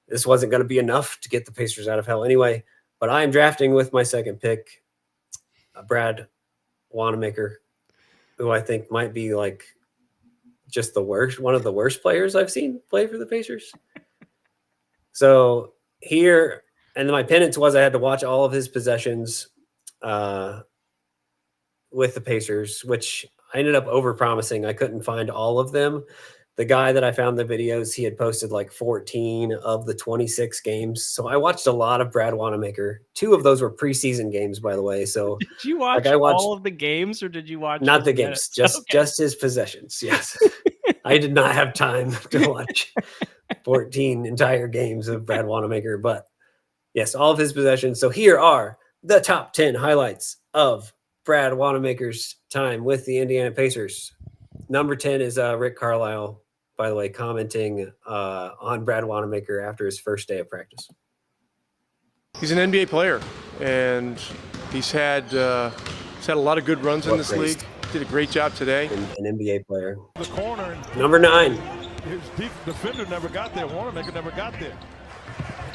this wasn't going to be enough to get the Pacers out of hell anyway. But I am drafting with my second pick, Brad Wanamaker, who I think might be like just one of the worst players I've seen play for the Pacers. So here, and my penance was I had to watch all of his possessions with the Pacers, which I ended up over promising. I couldn't find all of them, the guy that I found the videos, he had posted like 14 of the 26 games. So I watched a lot of Brad Wanamaker. 2 of those were preseason games, by the way. So Did you like watch I watched all of the games, or did you watch not just the games, minutes? Okay. just his possessions. Yes. I did not have time to watch 14 entire games of Brad Wanamaker, but yes, all of his possessions. So here are the top 10 highlights of Brad Wanamaker's time with the Indiana Pacers. Number 10 is Rick Carlisle, by the way, commenting on Brad Wanamaker after his first day of practice. He's an NBA player, and he's had a lot of good runs in this league. Did a great job today. An NBA player. The corner. Number 9. His defender never got there. Wanamaker never got there.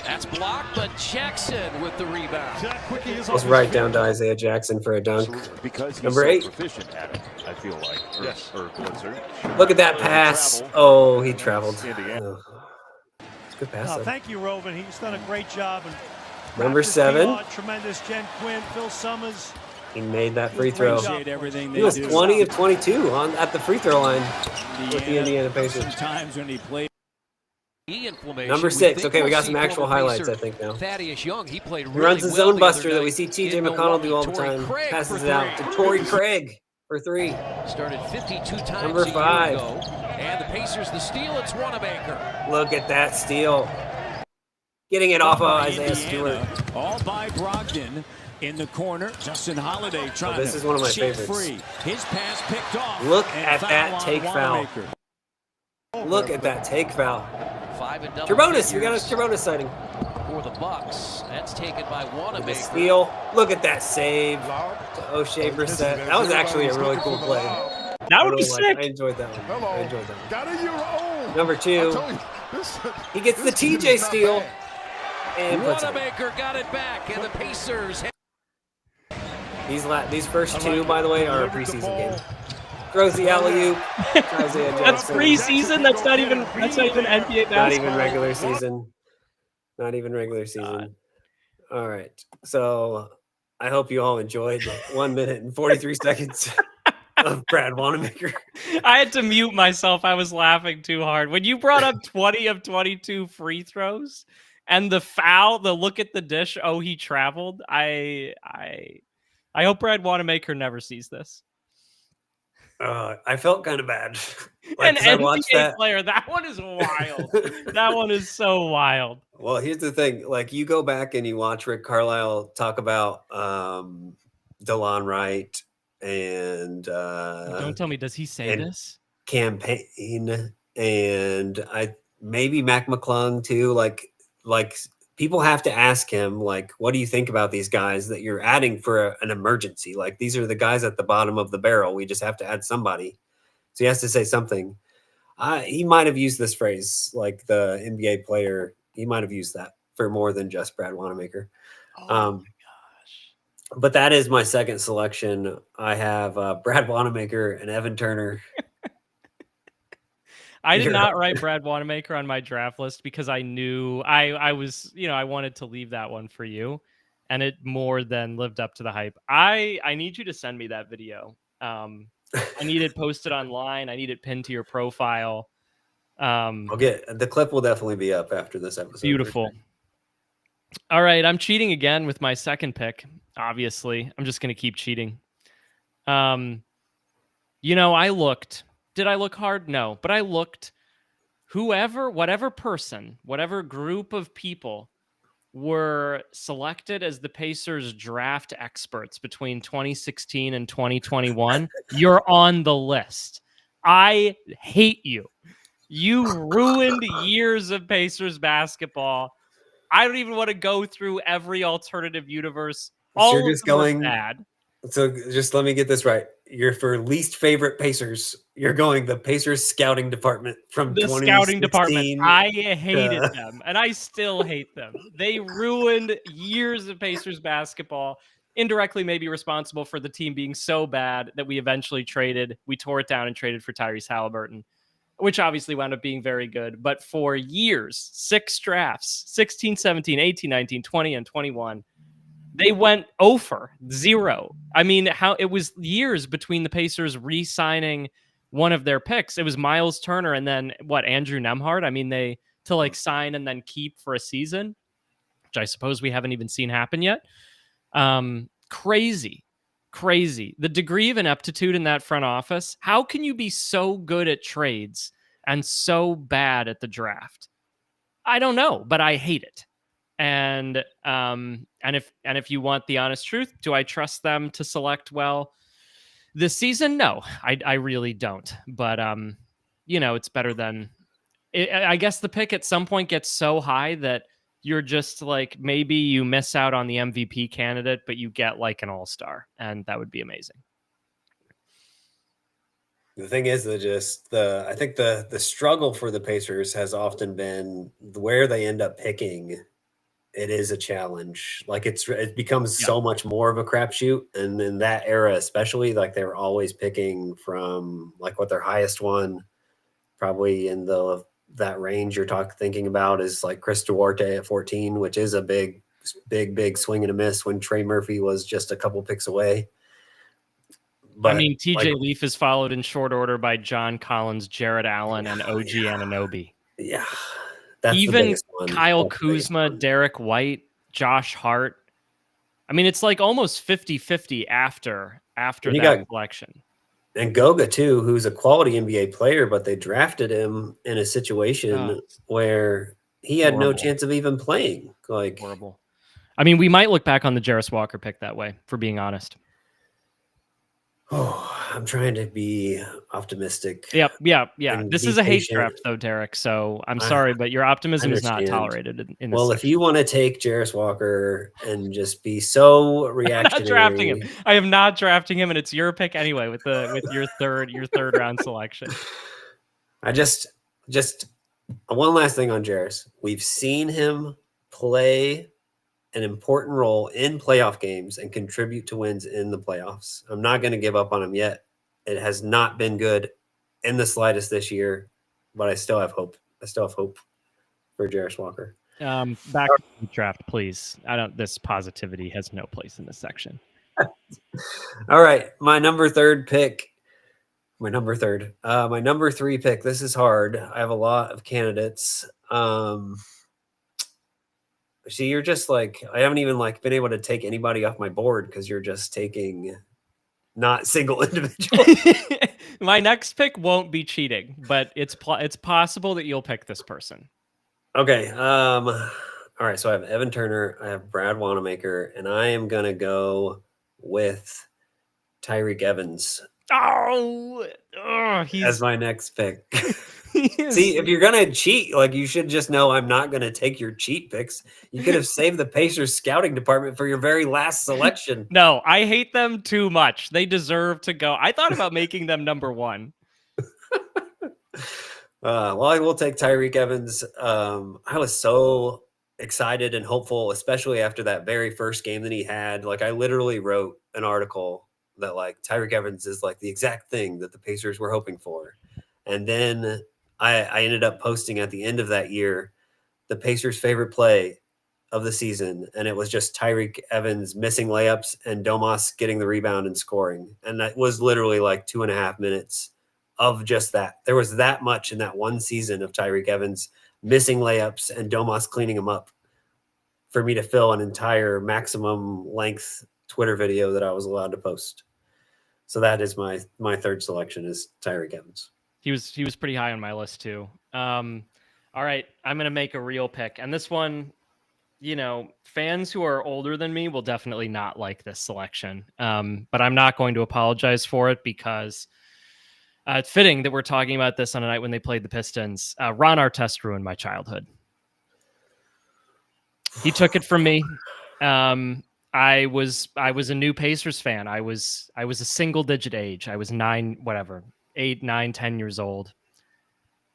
That's blocked, but Jackson with the rebound. Let's write down to Isaiah Jackson for a dunk. Because he's Number so 8. proficient at it, I feel like. Yes. Look at that pass. Oh, he traveled. Oh. It's a good pass. Though. Thank you, Rovin. He's done a great job. And Number 7. Tremendous. Jen Quinn, Phil Summers. He made that free throw. Everything he was 20 of 22 at the free throw line with the Indiana Pacers. Sometimes when he played. Number 6. Okay, we got some actual highlights, I think, now. Thadius Young, he played really runs the well zone the buster other that we night see TJ in McConnell do all Milwaukee. the Torrey time. Craig Passes for it out to Torrey Craig for 3. Started 52 times Number a year 5. ago. And the Pacers, the steal, it's Wanamaker. Look at that steal. Getting it off of Isaiah Stewart. All by Brogdon in the corner. Justin Holiday trying this is one of my favorites. free. His pass picked off. Look at that take foul. Look at that take foul. 5 and double Turbonis, we got a figures Turbonis sighting. for the Bucks. That's taken by Wanamaker. Steal. Look at that save to O'Shea Brissett. That was actually a really cool play. That would be sick. I enjoyed that one. I enjoyed that one. Got a year old. Number 2. He gets the TJ steal. And Wanamaker got it back, and the Pacers. These first 2, by the way, are a preseason game. Throws the alley-oop. That's preseason. That's not even NBA basketball. Not even regular season. Not even regular season. All right. So I hope you all enjoyed 1 minute and 43 seconds of Brad Wanamaker. I had to mute myself. I was laughing too hard. When you brought up 20 of 22 free throws and the foul, the look at the dish, oh, he traveled. I hope Brad Wanamaker never sees this. I felt kind of bad. An NBA player, that one is wild. That one is so wild. Well, here's the thing. Like, you go back and you watch Rick Carlisle talk about DeLon Wright and don't tell me, does he say this? Campaign and maybe Mac McClung too. Like people have to ask him, like, what do you think about these guys that you're adding for an emergency? Like, these are the guys at the bottom of the barrel. We just have to add somebody. So he has to say something. He might have used this phrase, like the NBA player. He might have used that for more than just Brad Wanamaker. Oh my gosh. But that is my second selection. I have Brad Wanamaker and Evan Turner. I did not write Brad Wanamaker on my draft list because I knew I was, I wanted to leave that one for you, and it more than lived up to the hype. I need you to send me that video. I need it posted online. I need it pinned to your profile. I'll get the clip will definitely be up after this episode. Beautiful. Sure. All right, I'm cheating again with my second pick. Obviously, I'm just going to keep cheating. I looked. Did I look hard? No, but I looked. Whatever person, whatever group of people were selected as the Pacers draft experts between 2016 and 2021, you're on the list. I hate you. You ruined years of Pacers basketball. I don't even want to go through every alternative universe. All you're just going bad. So just let me get this right. You're for least favorite Pacers. You're going the Pacers scouting department from the scouting department. I hated them, and I still hate them. They ruined years of Pacers basketball. Indirectly, maybe responsible for the team being so bad that we eventually traded. We tore it down and traded for Tyrese Halliburton, which obviously wound up being very good. But for years, 6 drafts, 16, 17, 18, 19, 20, and 21, they went 0. I mean, how it was years between the Pacers re-signing one of their picks. It was Miles Turner and then Andrew Nemhard. I mean, they to like sign and then keep for a season, which I suppose we haven't even seen happen yet. Crazy. The degree of ineptitude in that front office. How can you be so good at trades and so bad at the draft? I don't know, but I hate it. And if you want the honest truth, do I trust them to select well this season? No, I really don't. But it's better than. I guess the pick at some point gets so high that you're just like, maybe you miss out on the MVP candidate, but you get like an all-star, and that would be amazing. The thing is that I think the struggle for the Pacers has often been where they end up picking. It is a challenge. Like it becomes so much more of a crapshoot. And in that era, especially, like they were always picking from like what their highest one, probably in that range you're thinking about is like Chris Duarte at 14, which is a big swing and a miss when Trey Murphy was just a couple picks away. But I mean, TJ Leaf is followed in short order by John Collins, Jared Allen, and OG Anunoby. Yeah. That's even Kyle Kuzma, Derek White, Josh Hart. I mean, it's like almost 50-50 after that selection. And Goga too, who's a quality NBA player, but they drafted him in a situation where he had no chance of even playing. Like horrible. I mean, we might look back on the Jarris Walker pick that way, for being honest. Oh, I'm trying to be optimistic. Yep. This is a hate draft, though, Derek. So I'm sorry, but your optimism is not tolerated in this. Well, if you want to take Jarris Walker and just be so reactionary, I'm not drafting him. I am not drafting him, and it's your pick anyway with your third round selection. I just one last thing on Jarris. We've seen him play an important role in playoff games and contribute to wins in the playoffs. I'm not going to give up on him yet. It has not been good in the slightest this year, but I still have hope. I still have hope for Jarris Walker. Back to the draft, please. This positivity has no place in this section. All right. My number three pick. My number three pick. This is hard. I have a lot of candidates. See, you're just like, I haven't even like been able to take anybody off my board because you're just taking not single individual. My next pick won't be cheating, but it's possible that you'll pick this person. Okay. All right. So I have Evan Turner, I have Brad Wanamaker, and I am gonna go with Tyreke Evans. As my next pick. See, if you're gonna cheat, like you should just know I'm not gonna take your cheat picks. You could have saved the Pacers scouting department for your very last selection. No, I hate them too much. They deserve to go. I thought about making them number one. Well, I will take Tyreke Evans. I was so excited and hopeful, especially after that very first game that he had. Like I literally wrote an article that like Tyreke Evans is like the exact thing that the Pacers were hoping for. And then I ended up posting at the end of that year the Pacers' favorite play of the season, and it was just Tyreke Evans missing layups and Domas getting the rebound and scoring. And that was literally like 2.5 minutes of just that. There was that much in that one season of Tyreke Evans missing layups and Domas cleaning them up for me to fill an entire maximum length Twitter video that I was allowed to post. So that is my third selection is Tyreke Evans. He was pretty high on my list too. All right, I'm gonna make a real pick, and this one, fans who are older than me will definitely not like this selection. But I'm not going to apologize for it because it's fitting that we're talking about this on a night when they played the Pistons. Ron Artest ruined my childhood. He took it from me. I was a new Pacers fan. I was a single digit age. I was 8, 9, 10 years old.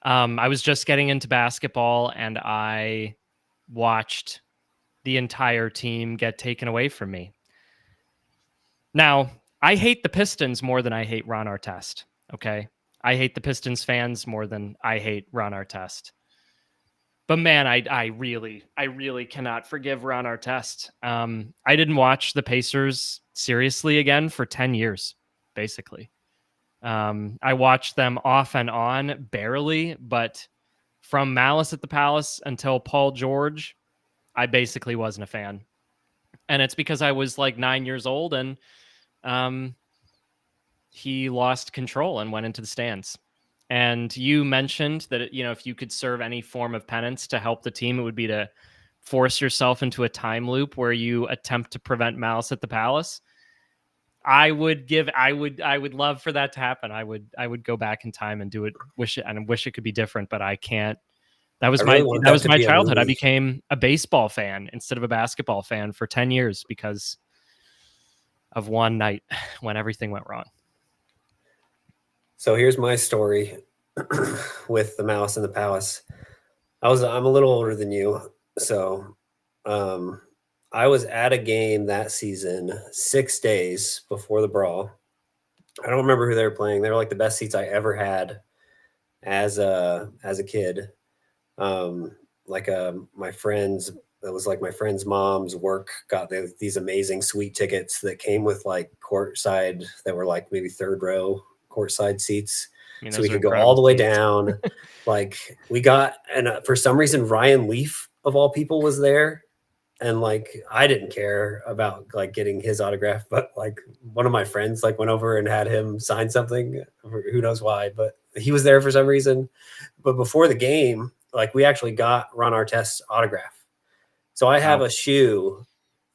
I was just getting into basketball, and I watched the entire team get taken away from me. Now, I hate the Pistons more than I hate Ron Artest, okay? I hate the Pistons fans more than I hate Ron Artest. But man, I really cannot forgive Ron Artest. I didn't watch the Pacers seriously again for 10 years, basically. I watched them off and on barely, but from Malice at the Palace until Paul George, I basically wasn't a fan. And it's because I was like 9 years old and he lost control and went into the stands. And you mentioned that, if you could serve any form of penance to help the team, it would be to force yourself into a time loop where you attempt to prevent Malice at the Palace. I would love for that to happen. I would go back in time and do it, wish it could be different, but I can't. That was really want that was to my be a childhood. I movie. became a baseball fan instead of a basketball fan for 10 years because of one night when everything went wrong. So here's my story with the Mouse in the Palace. I'm a little older than you, so I was at a game that season 6 days before the brawl. I don't remember who they were playing. They were like the best seats I ever had as a kid. My friends, it was like my friend's mom's work got these amazing sweet tickets that came with like courtside that were like maybe third row courtside seats. So we could go all the way down. Like we got, and for some reason, Ryan Leaf of all people was there. And like, I didn't care about like getting his autograph, but like one of my friends like went over and had him sign something, who knows why, but he was there for some reason. But before the game, like we actually got Ron Artest's autograph. So I have a shoe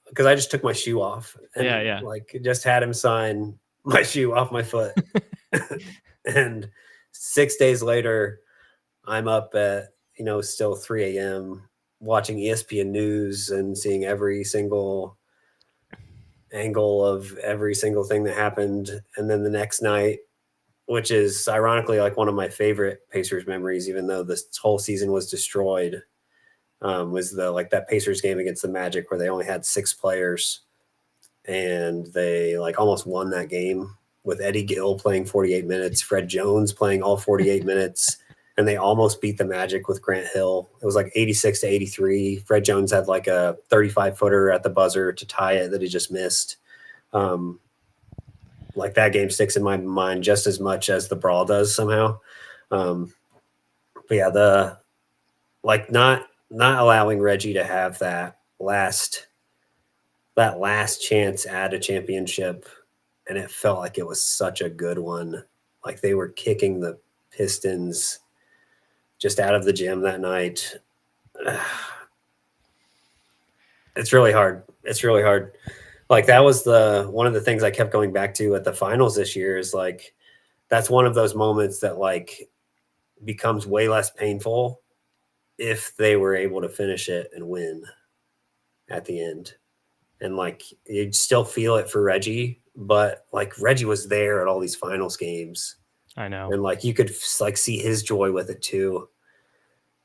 because I just took my shoe off and like just had him sign my shoe off my foot. And 6 days later, I'm up at, still 3 a.m. watching ESPN News and seeing every single angle of every single thing that happened. And then the next night, which is ironically like one of my favorite Pacers memories, even though this whole season was destroyed, was that Pacers game against the Magic where they only had 6 players and they like almost won that game with Eddie Gill playing 48 minutes, Fred Jones playing all 48 minutes. And they almost beat the Magic with Grant Hill. It was like 86-83. Fred Jones had like a 35-footer at the buzzer to tie it that he just missed. Like that game sticks in my mind just as much as the brawl does somehow. But yeah, not allowing Reggie to have that last chance at a championship, and it felt like it was such a good one. Like they were kicking the Pistons just out of the gym that night. It's really hard. Like that was one of the things I kept going back to at the finals this year is like, that's one of those moments that like becomes way less painful if they were able to finish it and win at the end. And like, you'd still feel it for Reggie, but like Reggie was there at all these finals games. I know. And like, you could like see his joy with it too.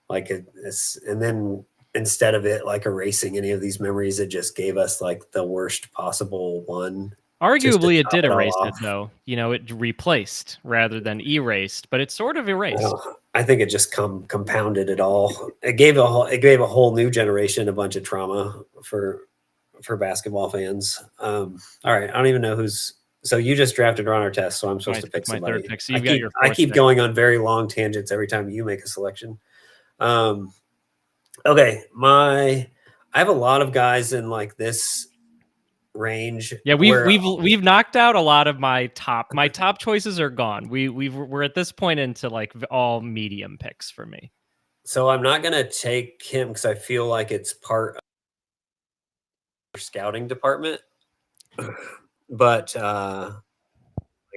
Like and then instead of it like erasing any of these memories, it just gave us like the worst possible one. Arguably, it did erase it though. It replaced rather than erased, but it sort of erased. Well, I think it just compounded it all. It gave a whole new generation a bunch of trauma for basketball fans. All right, I don't even know who's. So you just drafted Ron Artest, so I'm supposed to pick somebody. My third pick. So I keep going on very long tangents every time you make a selection. Okay, I have a lot of guys in like this range. Yeah, we've knocked out a lot of my top choices are gone. We're at this point into like all medium picks for me. So I'm not gonna take him because I feel like it's part of our scouting department. But like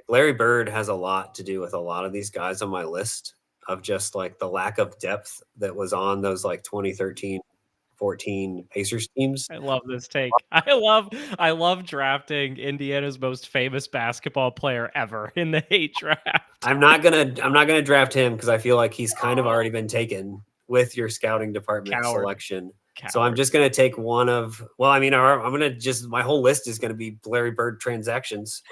Larry Bird has a lot to do with a lot of these guys on my list of just like the lack of depth that was on those like 2013-14 Pacers teams. I love this take. I love drafting Indiana's most famous basketball player ever in the hate draft. I'm not gonna draft him because I feel like he's kind of already been taken with your scouting department selection. So I'm just gonna take one of. Well, I mean, I'm gonna just my whole list is gonna be Larry Bird transactions.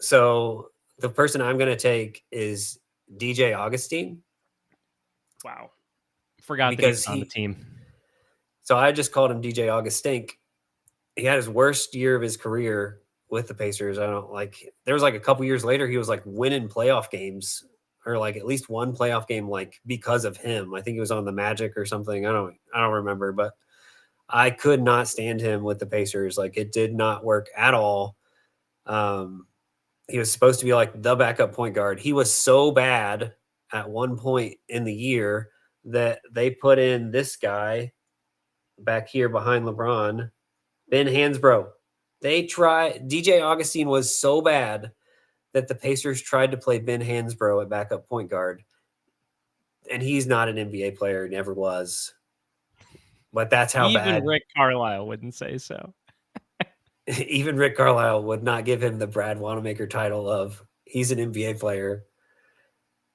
So the person I'm gonna take is DJ Augustine. Wow, forgot because he's on the team. So I just called him DJ Augustink. He had his worst year of his career with the Pacers. I don't like. There was like a couple years later, he was like winning playoff games, or like at least one playoff game, like because of him. I think he was on the Magic or something. I don't remember, but I could not stand him with the Pacers. Like it did not work at all. He was supposed to be like the backup point guard. He was so bad at one point in the year that they put in this guy back here behind LeBron, Ben Hansbrough. DJ Augustine was so bad that the Pacers tried to play Ben Hansbrough at backup point guard. And he's not an NBA player, never was. But that's how Even bad. Rick Carlisle wouldn't say so. Even Rick Carlisle would not give him the Brad Wanamaker title of he's an NBA player.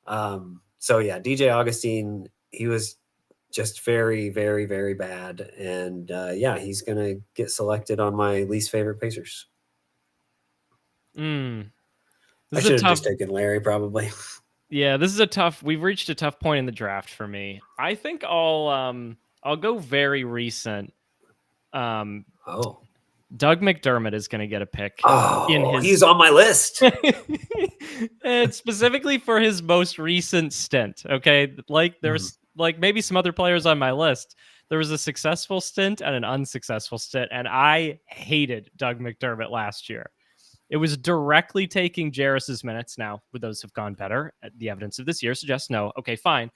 So yeah, DJ Augustine, he was just very, very, very bad. And yeah, he's going to get selected on my least favorite Pacers. I should have just taken Larry probably. Yeah, this is we've reached a tough point in the draft for me. I think I'll go very recent. Doug McDermott is going to get a pick. He's on my list. And specifically for his most recent stint. Okay. Like there's like maybe some other players on my list. There was a successful stint and an unsuccessful stint. And I hated Doug McDermott last year. It was directly taking Jarris's minutes. Now, would those have gone better? The evidence of this year suggests no. Okay, fine.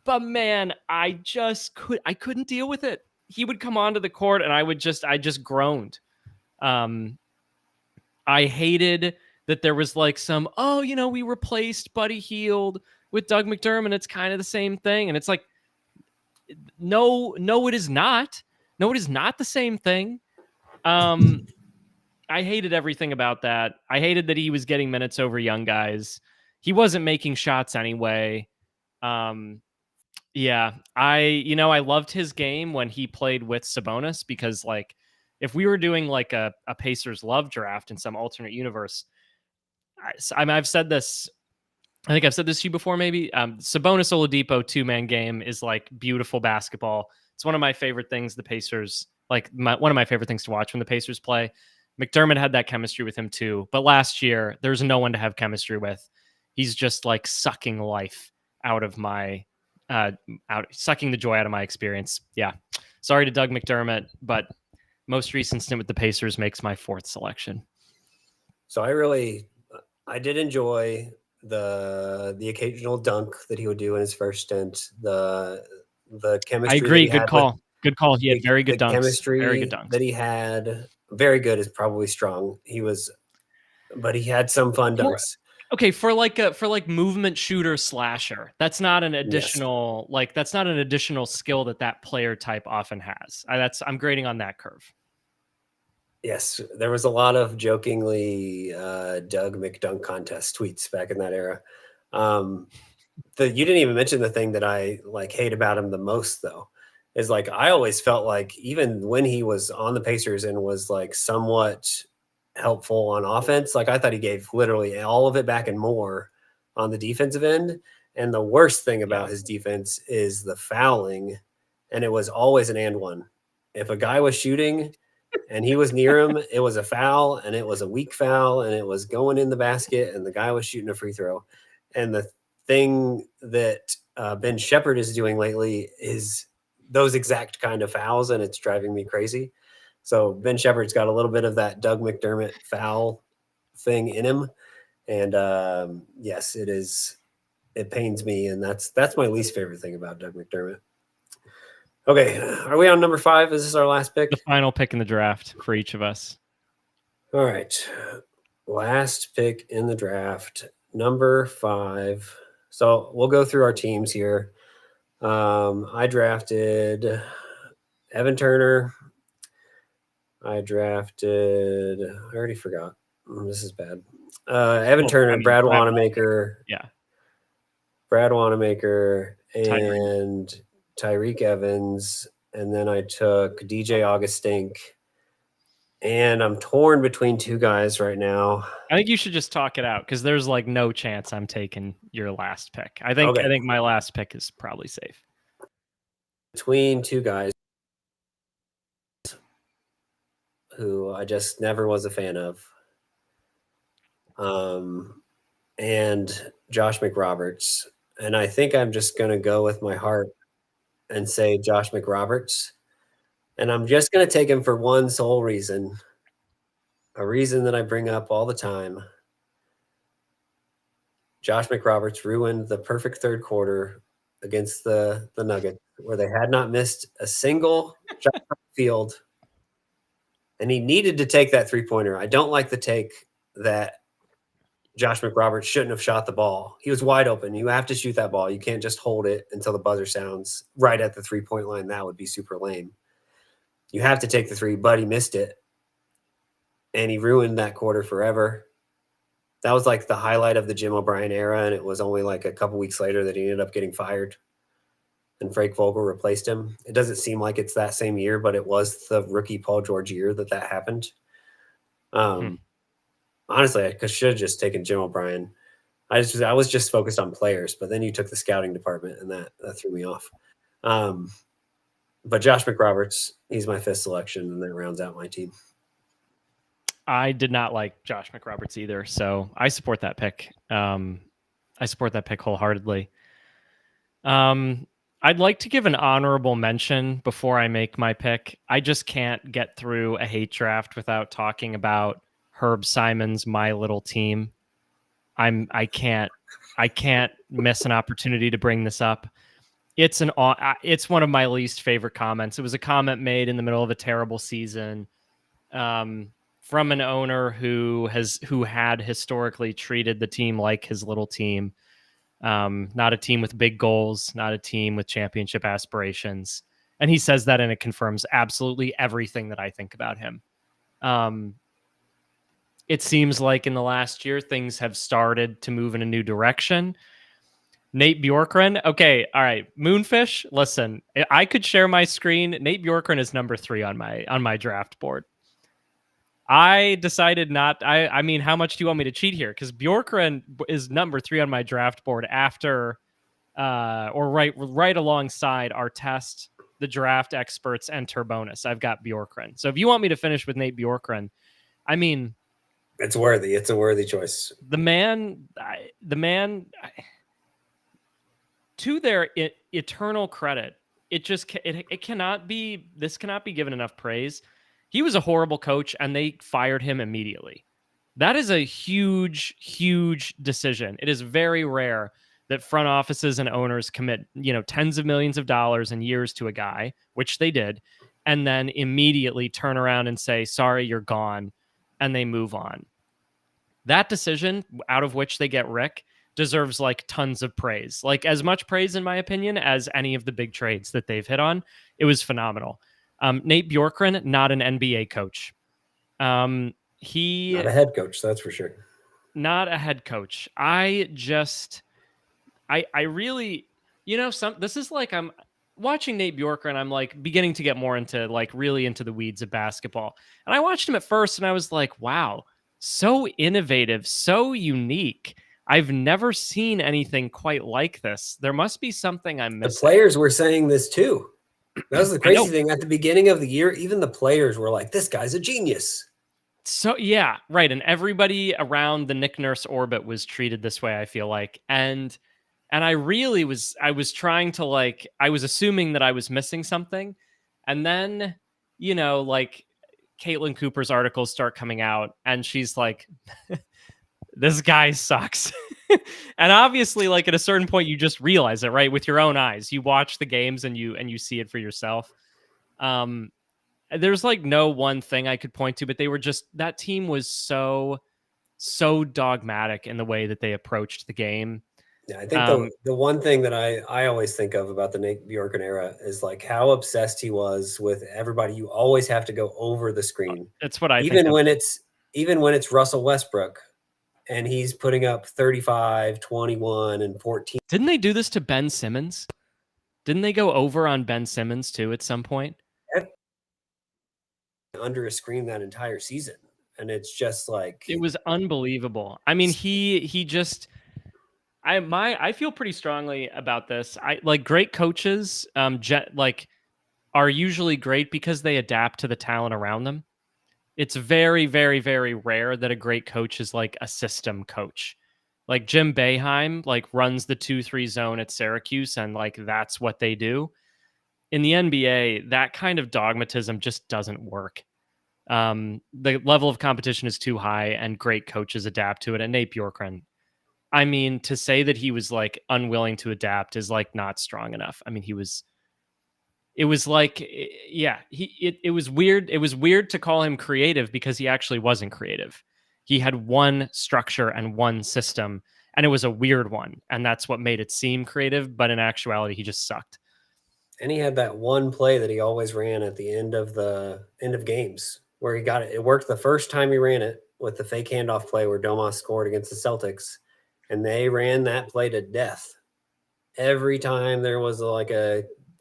But man, I couldn't deal with it. He would come onto the court and I just groaned. I hated that there was like some, we replaced Buddy Hield with Doug McDermott. It's kind of the same thing. And it's like, no, it is not. No, it is not the same thing. I hated everything about that. I hated that he was getting minutes over young guys. He wasn't making shots anyway. Yeah, I loved his game when he played with Sabonis because like if we were doing like a Pacers love draft in some alternate universe, I've said this. I think I've said this to you before, maybe. Sabonis Oladipo 2-man game is like beautiful basketball. It's one of my favorite things. The Pacers, one of my favorite things to watch when the Pacers play. McDermott had that chemistry with him too. But last year, there's no one to have chemistry with. He's just like sucking life out of my, sucking the joy out of my experience. Yeah. Sorry to Doug McDermott, but most recent stint with the Pacers makes my fourth selection. So I did enjoy the occasional dunk that he would do in his first stint. The chemistry. I agree. Good call. Good call. He had very good dunks. Chemistry very good dunks that he had. Very good is probably strong. But he had some fun dunks. Okay, for movement shooter slasher, that's not an additional that's not an additional skill that player type often has. I'm grading on that curve. Yes, there was a lot of jokingly Doug McDunk contest tweets back in that era. You didn't even mention the thing that I hate about him the most though. Is like I always felt like even when he was on the Pacers and was like somewhat helpful on offense, like I thought he gave literally all of it back and more on the defensive end. And the worst thing about his defense is the fouling, and it was always an and one. If a guy was shooting and he was near him, it was a foul, and it was a weak foul, and it was going in the basket, and the guy was shooting a free throw. And the thing that Ben Shepherd is doing lately is those exact kind of fouls, and it's driving me crazy. So Ben Shepherd's got a little bit of that Doug McDermott foul thing in him. And yes, it pains me. And that's my least favorite thing about Doug McDermott. Okay. Are we on number 5? Is this our last pick? The final pick in the draft for each of us. All right. Last pick in the draft, number 5. So we'll go through our teams here. I drafted Evan Turner. I already forgot. This is bad. Evan Turner, Brad Wanamaker. Yeah. Brad Wanamaker and Tyreek Evans. And then I took DJ Augustink. And I'm torn between two guys right now. I think you should just talk it out because there's like no chance I'm taking your last pick. I think my last pick is probably safe. Between two guys who I just never was a fan of. and Josh McRoberts. And I think I'm just going to go with my heart and say Josh McRoberts. And I'm just going to take him for one sole reason, a reason that I bring up all the time. Josh McRoberts ruined the perfect third quarter against the Nuggets, where they had not missed a single shot from the field. And he needed to take that three-pointer. I don't like the take that Josh McRoberts shouldn't have shot the ball. He was wide open. You have to shoot that ball. You can't just hold it until the buzzer sounds right at the three-point line. That would be super lame. You have to take the three, but he missed it. And he ruined that quarter forever. That was like the highlight of the Jim O'Brien era, and it was only like a couple weeks later that he ended up getting fired. And Frank Vogel replaced him. It doesn't seem like it's that same year, but it was the rookie Paul George year that happened. Honestly, I should have just taken Jim O'Brien. I was just focused on players, but then you took the scouting department, and that threw me off. But Josh McRoberts, he's my fifth selection, and that rounds out my team. I did not like Josh McRoberts either, so I support that pick. I support that pick wholeheartedly. I'd like to give an honorable mention before I make my pick. I just can't get through a hate draft without talking about Herb Simon's My Little Team. I can't miss an opportunity to bring this up. It's one of my least favorite comments. It was a comment made in the middle of a terrible season from an owner who had historically treated the team like his little team. Not a team with big goals, not a team with championship aspirations. And he says that, and it confirms absolutely everything that I think about him. It seems like in the last year, things have started to move in a new direction. Nate Bjorkgren. Okay. All right. Moonfish. Listen, I could share my screen. Nate Bjorkgren is number 3 on my draft board. I decided not. I mean, how much do you want me to cheat here? Because Bjorkgren is number 3 on my draft board after, or right alongside Artest, the draft experts, and Turbonus. I've got Bjorkgren. So if you want me to finish with Nate Bjorkgren, I mean, it's worthy. It's a worthy choice. The man. To their eternal credit, it cannot be. This cannot be given enough praise. He was a horrible coach, and they fired him immediately. That is a huge, huge decision. It is very rare that front offices and owners commit, tens of millions of dollars and years to a guy, which they did, and then immediately turn around and say, "Sorry, you're gone," and they move on. That decision, out of which they get Rick, deserves like tons of praise, like as much praise, in my opinion, as any of the big trades that they've hit on. It was phenomenal. Nate Bjorkgren, not an NBA coach. He not a head coach, that's for sure. Not a head coach. I really, this is like, I'm watching Nate Bjorkgren, I'm like beginning to get more into like really into the weeds of basketball. And I watched him at first and I was like, wow, so innovative, so unique. I've never seen anything quite like this. There must be something I'm missing. The players were saying this too. That was the crazy thing. At the beginning of the year, even the players were like, this guy's a genius. So, yeah, right. And everybody around the Nick Nurse orbit was treated this way, I feel like. And I was trying to like, I was assuming that I was missing something. And then, like Caitlin Cooper's articles start coming out and she's like, this guy sucks. And obviously, like at a certain point, you just realize it, right? With your own eyes, you watch the games and you see it for yourself. There's like no one thing I could point to, but that team was so dogmatic in the way that they approached the game. Yeah, I think the one thing that I always think of about the Nate Bjorkgren era is like how obsessed he was with everybody. You always have to go over the screen. That's what I even when it's Russell Westbrook. And he's putting up 35, 21, and 14. Didn't they do this to Ben Simmons? Didn't they go over on Ben Simmons too at some point? Under a screen that entire season. And it's just like... It was unbelievable. I mean, he just... I feel pretty strongly about this. Great coaches are usually great because they adapt to the talent around them. It's very, very, very rare that a great coach is like a system coach. Like Jim Boeheim, like runs the 2-3 zone at Syracuse, and like that's what they do. In the NBA, that kind of dogmatism just doesn't work. The level of competition is too high, and great coaches adapt to it. And Nate Bjorkgren, I mean, to say that he was like unwilling to adapt is like not strong enough. I mean, it was like, yeah, it was weird. It was weird to call him creative because he actually wasn't creative. He had one structure and one system, and it was a weird one. And that's what made it seem creative. But in actuality, he just sucked. And he had that one play that he always ran at the end of games where he got it. It worked the first time he ran it with the fake handoff play where Domas scored against the Celtics, and they ran that play to death. Every time there was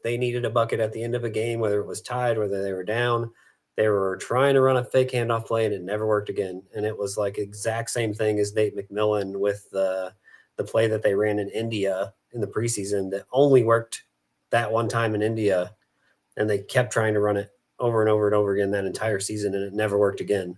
they needed a bucket at the end of a game, whether it was tied, whether they were down, they were trying to run a fake handoff play and it never worked again. And it was like exact same thing as Nate McMillan with the play that they ran in India in the preseason that only worked that one time in India. And they kept trying to run it over and over and over again that entire season, and it never worked again.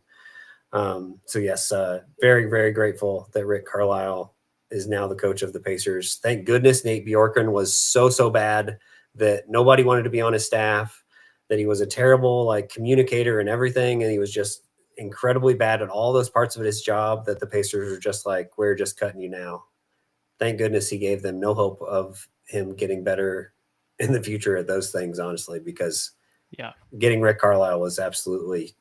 So yes, very, very grateful that Rick Carlisle is now the coach of the Pacers. Thank goodness Nate Bjorkgren was so bad that nobody wanted to be on his staff, that he was a terrible like communicator and everything. And he was just incredibly bad at all those parts of his job that the Pacers were just like, we're just cutting you now. Thank goodness he gave them no hope of him getting better in the future at those things, honestly, because yeah, getting Rick Carlisle was absolutely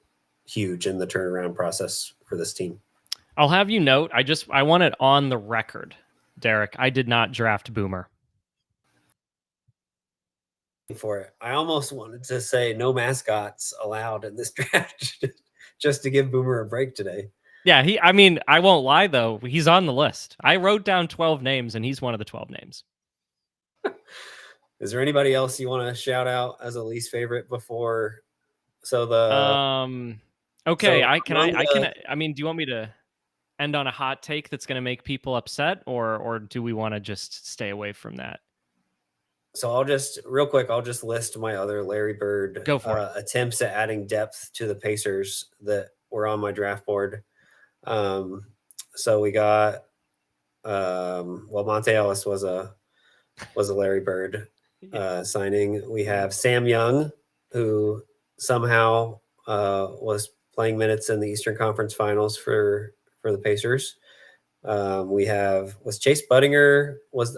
huge in the turnaround process for this team. I'll have you note, I want it on the record, Derek, I did not draft Boomer. For it, I almost wanted to say no mascots allowed in this draft just to give Boomer a break today. Yeah, I mean, I won't lie though, he's on the list. I wrote down 12 names and he's one of the 12 names. Is there anybody else you want to shout out as a least favorite before? So okay, so I mean, do you want me to end on a hot take that's going to make people upset, or do we want to just stay away from that? So I'll just list my other Larry Bird Go for it. Attempts at adding depth to the Pacers that were on my draft board. So we got Monte Ellis was a Larry Bird signing. We have Sam Young, who somehow was playing minutes in the Eastern Conference Finals for the Pacers. Was Chase Budinger, was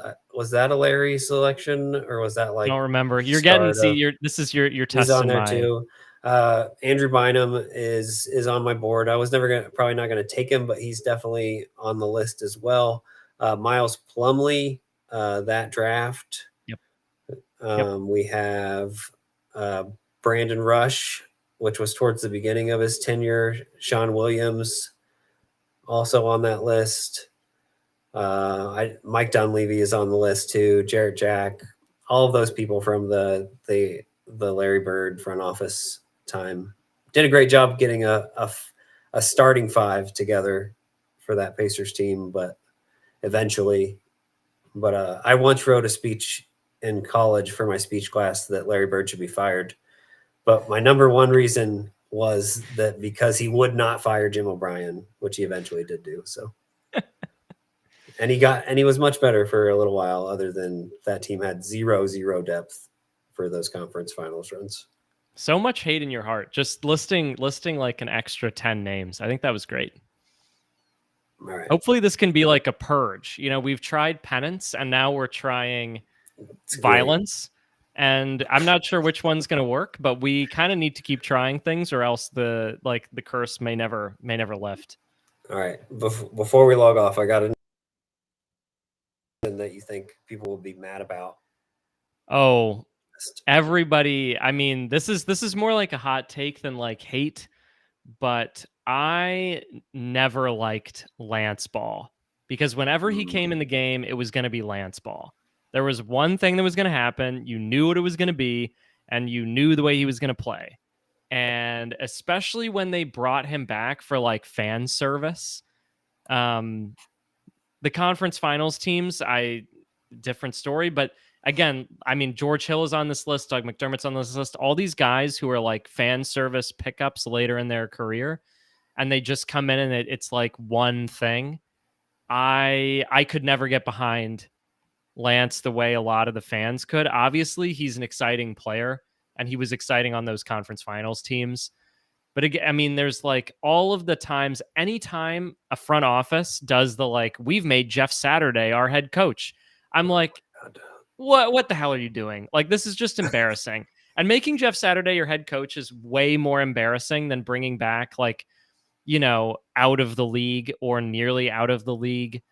that a Larry selection, or was that like? I don't remember. This is your test. He's on there too. Andrew Bynum is on my board. I was probably not gonna take him, but he's definitely on the list as well. Miles Plumlee, that draft. Yep. We have Brandon Rush, which was towards the beginning of his tenure. Sean Williams, also on that list. Mike Dunleavy is on the list too. Jarrett Jack, all of those people from the Larry Bird front office time did a great job getting a starting five together for that Pacers team. But I once wrote a speech in college for my speech class that Larry Bird should be fired. But my number one reason was that because he would not fire Jim O'Brien, which he eventually did do. So, and he was much better for a little while, other than that team had zero depth for those conference finals runs. So much hate in your heart, just listing like an extra 10 names. I think that was great. All right. Hopefully this can be like a purge. You know, we've tried penance and now we're trying violence. And I'm not sure which one's going to work, but we kind of need to keep trying things, or else the curse may never lift. All right. Before we log off, I got a that you think people will be mad about. Oh, everybody. I mean, this is more like a hot take than like hate, but I never liked Lance Ball, because whenever he came in the game, it was going to be Lance Ball. There was one thing that was going to happen. You knew what it was going to be, and you knew the way he was going to play. And especially when they brought him back for like fan service, the conference finals teams, different story, but again, I mean, George Hill is on this list. Doug McDermott's on this list. All these guys who are like fan service pickups later in their career, and they just come in and it's like one thing. I could never get behind Lance the way a lot of the fans could. Obviously, he's an exciting player, and he was exciting on those conference finals teams. But again, I mean, there's like all of the times, anytime a front office does the like, we've made Jeff Saturday our head coach. I'm like, what the hell are you doing? Like, this is just embarrassing. And making Jeff Saturday your head coach is way more embarrassing than bringing back like, out of the league or nearly out of the league,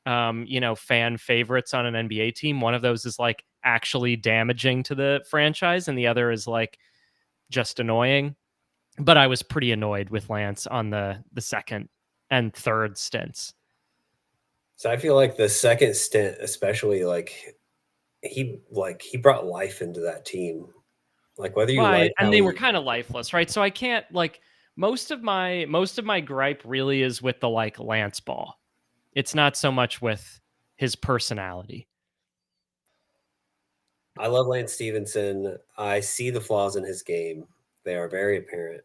fan favorites on an NBA team. One of those is like actually damaging to the franchise, and the other is like just annoying. But I was pretty annoyed with Lance on the second and third stints. So I feel like the second stint, especially, like he brought life into that team. Like whether you like, and they were kind of lifeless, right? So I can't like most of my gripe really is with the like Lance ball. It's not so much with his personality. I love Lance Stevenson. I see the flaws in his game. They are very apparent.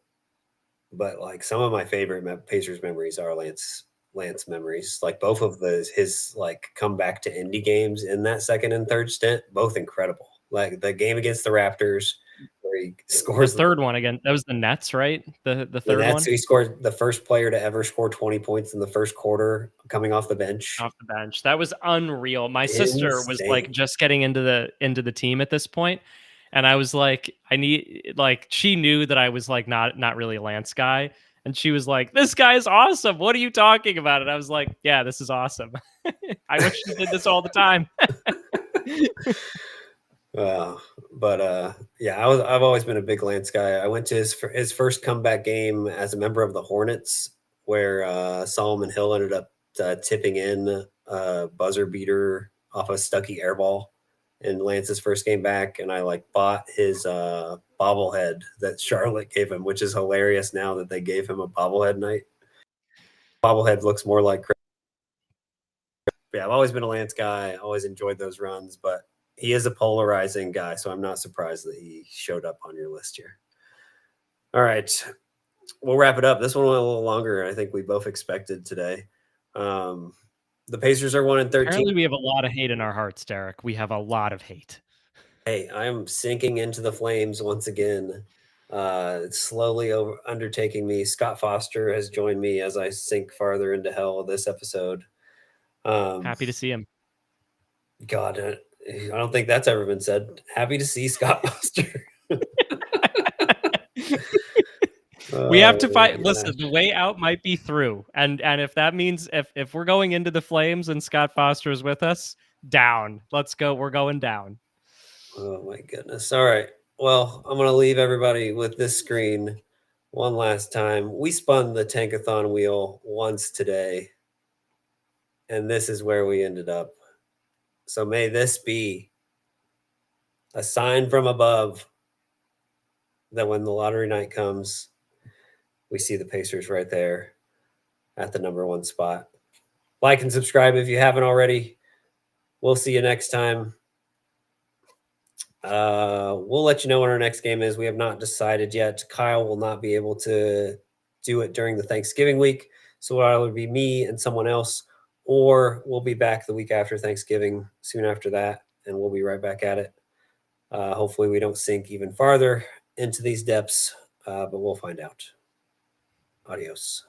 But like some of my favorite Pacers memories are Lance memories. Like both of his like comeback to Indy games in that second and third stint, both incredible. Like the game against the Raptors where he scores the third one again. That was the Nets, right? The third Nets, one. he scored the first player to ever score 20 points in the first quarter coming off the bench. Off the bench. That was unreal. My sister was like just getting into the team at this point. And I was like, she knew that I was like not really a Lance guy. And she was like, this guy's awesome. What are you talking about? And I was like, yeah, this is awesome. I wish you did this all the time. I've always been a big Lance guy. I went to his first comeback game as a member of the Hornets, where Solomon Hill ended up tipping in a buzzer beater off a Stuckey air ball in Lance's first game back, and I like bought his bobblehead that Charlotte gave him, which is hilarious now that they gave him a bobblehead night. Bobblehead looks more like Chris. Yeah, I've always been a Lance guy. I always enjoyed those runs, but he is a polarizing guy, so I'm not surprised that he showed up on your list here. All right, we'll wrap it up. This one went a little longer than I think we both expected today. The Pacers are 1-13. Apparently we have a lot of hate in our hearts, Derek. We have a lot of hate. Hey, I'm sinking into the flames once again. It's slowly undertaking me. Scott Foster has joined me as I sink farther into hell this episode. Happy to see him. God, I don't think that's ever been said. Happy to see Scott Foster. We have to fight. Listen, the way out might be through, and if that means if we're going into the flames and Scott Foster is with us, down. Let's go. We're going down. Oh my goodness! All right. Well, I'm gonna leave everybody with this screen one last time. We spun the Tankathon wheel once today, and this is where we ended up. So may this be a sign from above that when the lottery night comes, we see the Pacers right there at the number one spot. Like and subscribe if you haven't already. We'll see you next time. We'll let you know when our next game is. We have not decided yet. Kyle will not be able to do it during the Thanksgiving week. So it'll either be me and someone else, or we'll be back the week after Thanksgiving, soon after that, and we'll be right back at it. Hopefully we don't sink even farther into these depths, but we'll find out. Adios.